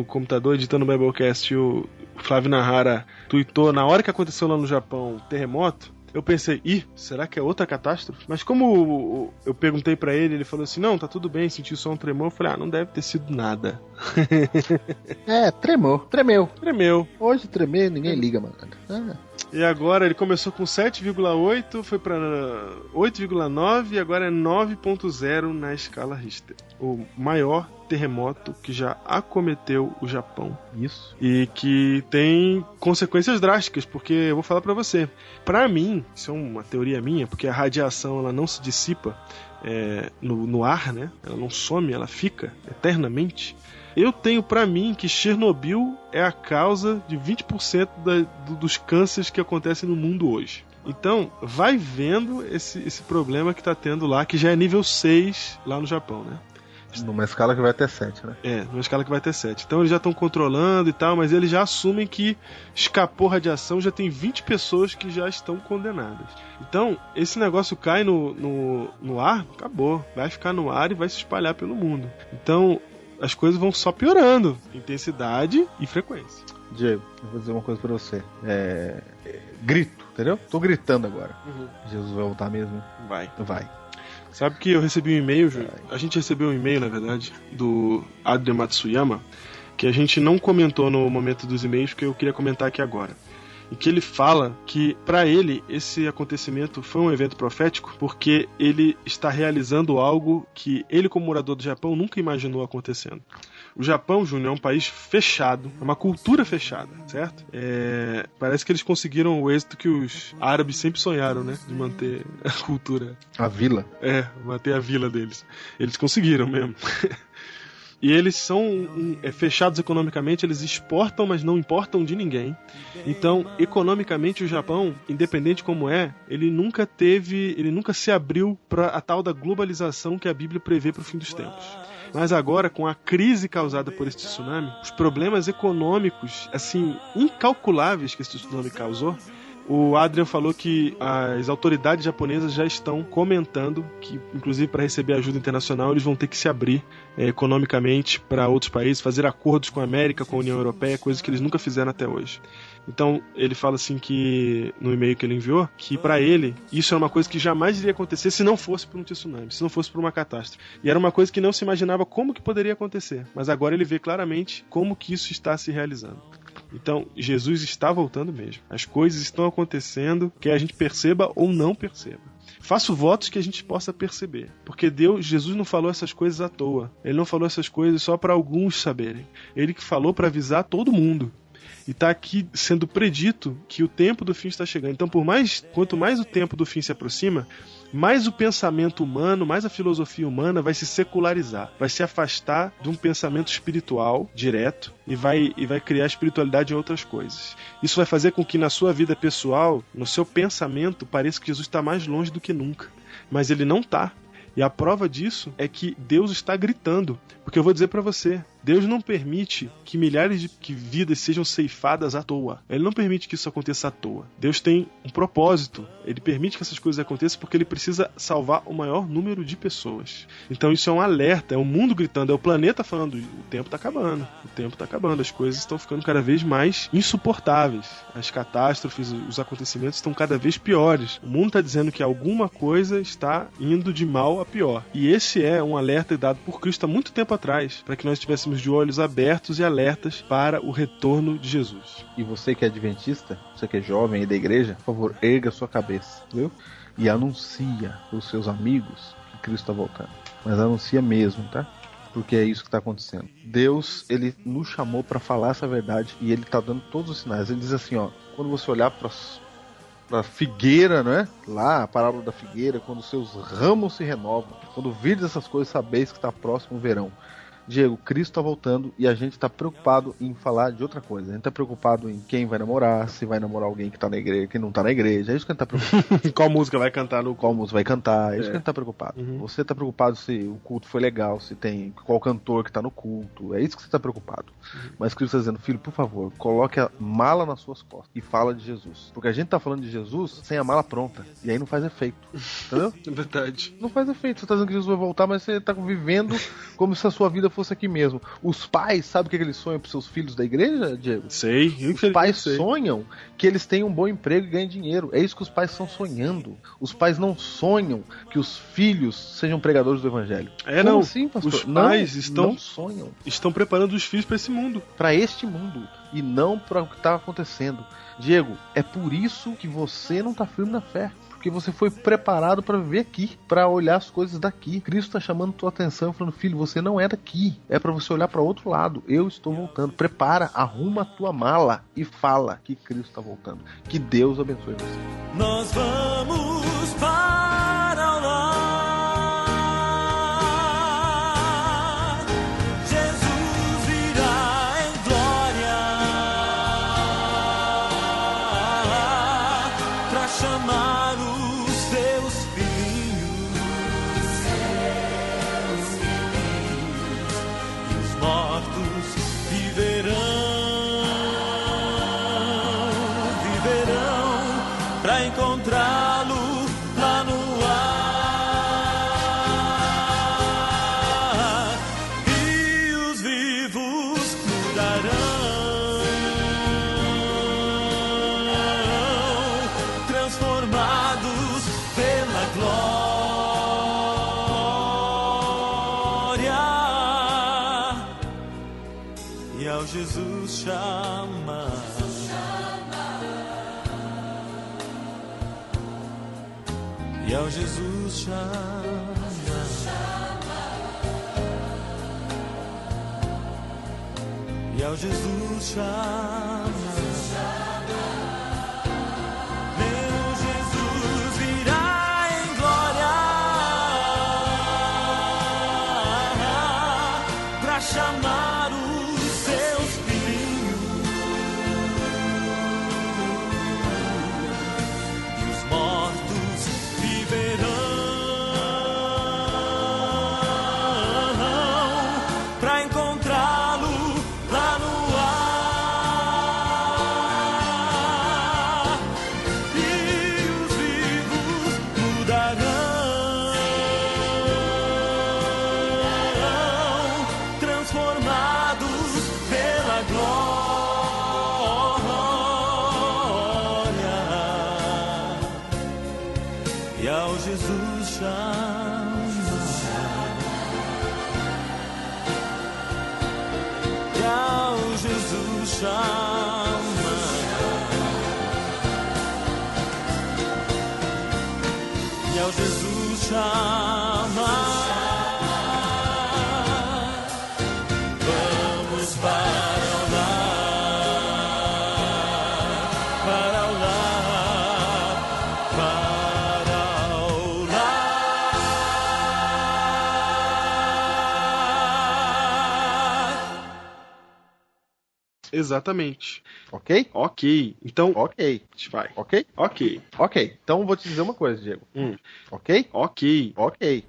computador editando o Biblecast e o Flávio Nahara tweetou na hora que aconteceu lá no Japão o terremoto, eu pensei, será que é outra catástrofe? Mas como eu perguntei pra ele, ele falou assim, não, tá tudo bem, senti só um tremor. Eu falei, não deve ter sido nada. Tremeu. Hoje tremer, ninguém liga, mano. E agora ele começou com 7,8, foi pra 8,9 e agora é 9,0 na escala Richter. O maior terremoto que já acometeu o Japão. Isso. E que tem consequências drásticas, porque eu vou falar pra você. Pra mim, isso é uma teoria minha, porque a radiação ela não se dissipa no ar, né? Ela não some, ela fica eternamente. Eu tenho pra mim que Chernobyl é a causa de 20% dos cânceres que acontecem no mundo hoje. Então, vai vendo esse problema que tá tendo lá, que já é nível 6 lá no Japão, né? Numa escala que vai até 7, né? Numa escala que vai até 7. Então eles já estão controlando e tal, mas eles já assumem que escapou radiação, já tem 20 pessoas que já estão condenadas. Então, esse negócio cai no ar, acabou. Vai ficar no ar e vai se espalhar pelo mundo. Então, as coisas vão só piorando. Intensidade e frequência. Diego, eu vou dizer uma coisa pra você. Grito, entendeu? Tô gritando agora. Jesus vai voltar mesmo? Vai. Sabe que eu recebi um e-mail, Júlio? A gente recebeu um e-mail, na verdade, do Adrian Matsuyama, que a gente não comentou no momento dos e-mails, porque eu queria comentar aqui agora. E que ele fala que, para ele, esse acontecimento foi um evento profético, porque ele está realizando algo que ele, como morador do Japão, nunca imaginou acontecendo. O Japão, Júnior, é um país fechado, é uma cultura fechada, certo? Parece que eles conseguiram o êxito que os árabes sempre sonharam, né? De manter a cultura. A vila. Manter a vila deles. Eles conseguiram mesmo. E eles são fechados economicamente, eles exportam, mas não importam de ninguém. Então, economicamente, o Japão, independente como ele nunca se abriu para a tal da globalização que a Bíblia prevê para o fim dos tempos. Mas agora, com a crise causada por esse tsunami, os problemas econômicos, assim, incalculáveis que esse tsunami causou, o Adrian falou que as autoridades japonesas já estão comentando que, inclusive para receber ajuda internacional, eles vão ter que se abrir economicamente para outros países, fazer acordos com a América, com a União Europeia, coisas que eles nunca fizeram até hoje. Então, ele fala assim que, no e-mail que ele enviou, que para ele, isso é uma coisa que jamais iria acontecer se não fosse por um tsunami, se não fosse por uma catástrofe. E era uma coisa que não se imaginava como que poderia acontecer. Mas agora ele vê claramente como que isso está se realizando. Então, Jesus está voltando mesmo. As coisas estão acontecendo, quer a gente perceba ou não perceba. Faço votos que a gente possa perceber. Porque Jesus não falou essas coisas à toa. Ele não falou essas coisas só para alguns saberem. Ele que falou para avisar todo mundo. E está aqui sendo predito que o tempo do fim está chegando. Então, quanto mais o tempo do fim se aproxima, mais o pensamento humano, mais a filosofia humana vai se secularizar, vai se afastar de um pensamento espiritual direto e vai criar espiritualidade em outras coisas. Isso vai fazer com que na sua vida pessoal, no seu pensamento, pareça que Jesus está mais longe do que nunca. Mas ele não está. E a prova disso é que Deus está gritando. Porque eu vou dizer para você, Deus não permite que milhares de vidas sejam ceifadas à toa. Ele não permite que isso aconteça à toa. Deus tem um propósito. Ele permite que essas coisas aconteçam porque ele precisa salvar o maior número de pessoas. Então isso é um alerta, é o mundo gritando, é o planeta falando, o tempo está acabando, as coisas estão ficando cada vez mais insuportáveis. As catástrofes, os acontecimentos estão cada vez piores. O mundo está dizendo que alguma coisa está indo de mal a pior. E esse é um alerta dado por Cristo há muito tempo atrás, para que nós estivéssemos de olhos abertos e alertas para o retorno de Jesus. E você que é adventista, você que é jovem aí da igreja, por favor, erga sua cabeça, viu? E anuncia aos seus amigos que Cristo está voltando. Mas anuncia mesmo, tá? Porque é isso que está acontecendo. Deus, ele nos chamou para falar essa verdade e ele está dando todos os sinais. Ele diz assim, quando você olhar para figueira, né? Lá, a parábola da figueira, quando seus ramos se renovam, quando virdes essas coisas, sabeis que está próximo o verão. Diego, Cristo tá voltando e a gente tá preocupado em falar de outra coisa. A gente tá preocupado em quem vai namorar, se vai namorar alguém que tá na igreja, que não tá na igreja. É isso que a gente tá preocupado. Qual música vai cantar no Qual música vai cantar, é isso que a gente tá preocupado. Você tá preocupado se o culto foi legal, se tem qual cantor que tá no culto. É isso que você tá preocupado. Mas Cristo tá dizendo, filho, por favor, coloque a mala nas suas costas e fala de Jesus. Porque a gente tá falando de Jesus sem a mala pronta. E aí não faz efeito. Entendeu? É verdade. Não faz efeito. Você tá dizendo que Jesus vai voltar, mas você tá vivendo como se a sua vida fosse aqui mesmo. Os pais, sabe o que eles sonham pros seus filhos da igreja, Diego? Sei. Os pais sonham que eles tenham um bom emprego e ganhem dinheiro. É isso que os pais estão sonhando. Os pais não sonham que os filhos sejam pregadores do evangelho. É, Como não. assim, pastor? Os pais não sonham. Estão preparando os filhos para esse mundo. Para este mundo e não para o que está acontecendo. Diego, é por isso que você não tá firme na fé. Porque você foi preparado para viver aqui, para olhar as coisas daqui. Cristo está chamando tua atenção, falando, filho, você não é daqui. É para você olhar para outro lado. Eu estou voltando. Prepara, arruma a tua mala e fala que Cristo está voltando. Que Deus abençoe você. Nós vamos para o lar. Jesus virá em glória para chamar os seus filhinhos. E os mortos viverão para encontrá-lo lá no ar. E os vivos mudarão, transformados pela glória. E ao Jesus chamar, e ao Jesus chama, e ao Jesus chama, meu Jesus virá em glória pra chamar os seus filhinhos. E os mortos viverão pra encontrá-lo lá no ar. E os vivos mudarão, transformados pela glória. E ao Jesus chama, e ao Jesus chama, e ao Jesus chama. Vamos para o lar, para o lar, para o lar. Exatamente. Ok? Ok. Então, Ok. a gente vai. Ok? Ok. Ok. Então vou te dizer uma coisa, Diego. Hum. Ok? Ok. Ok.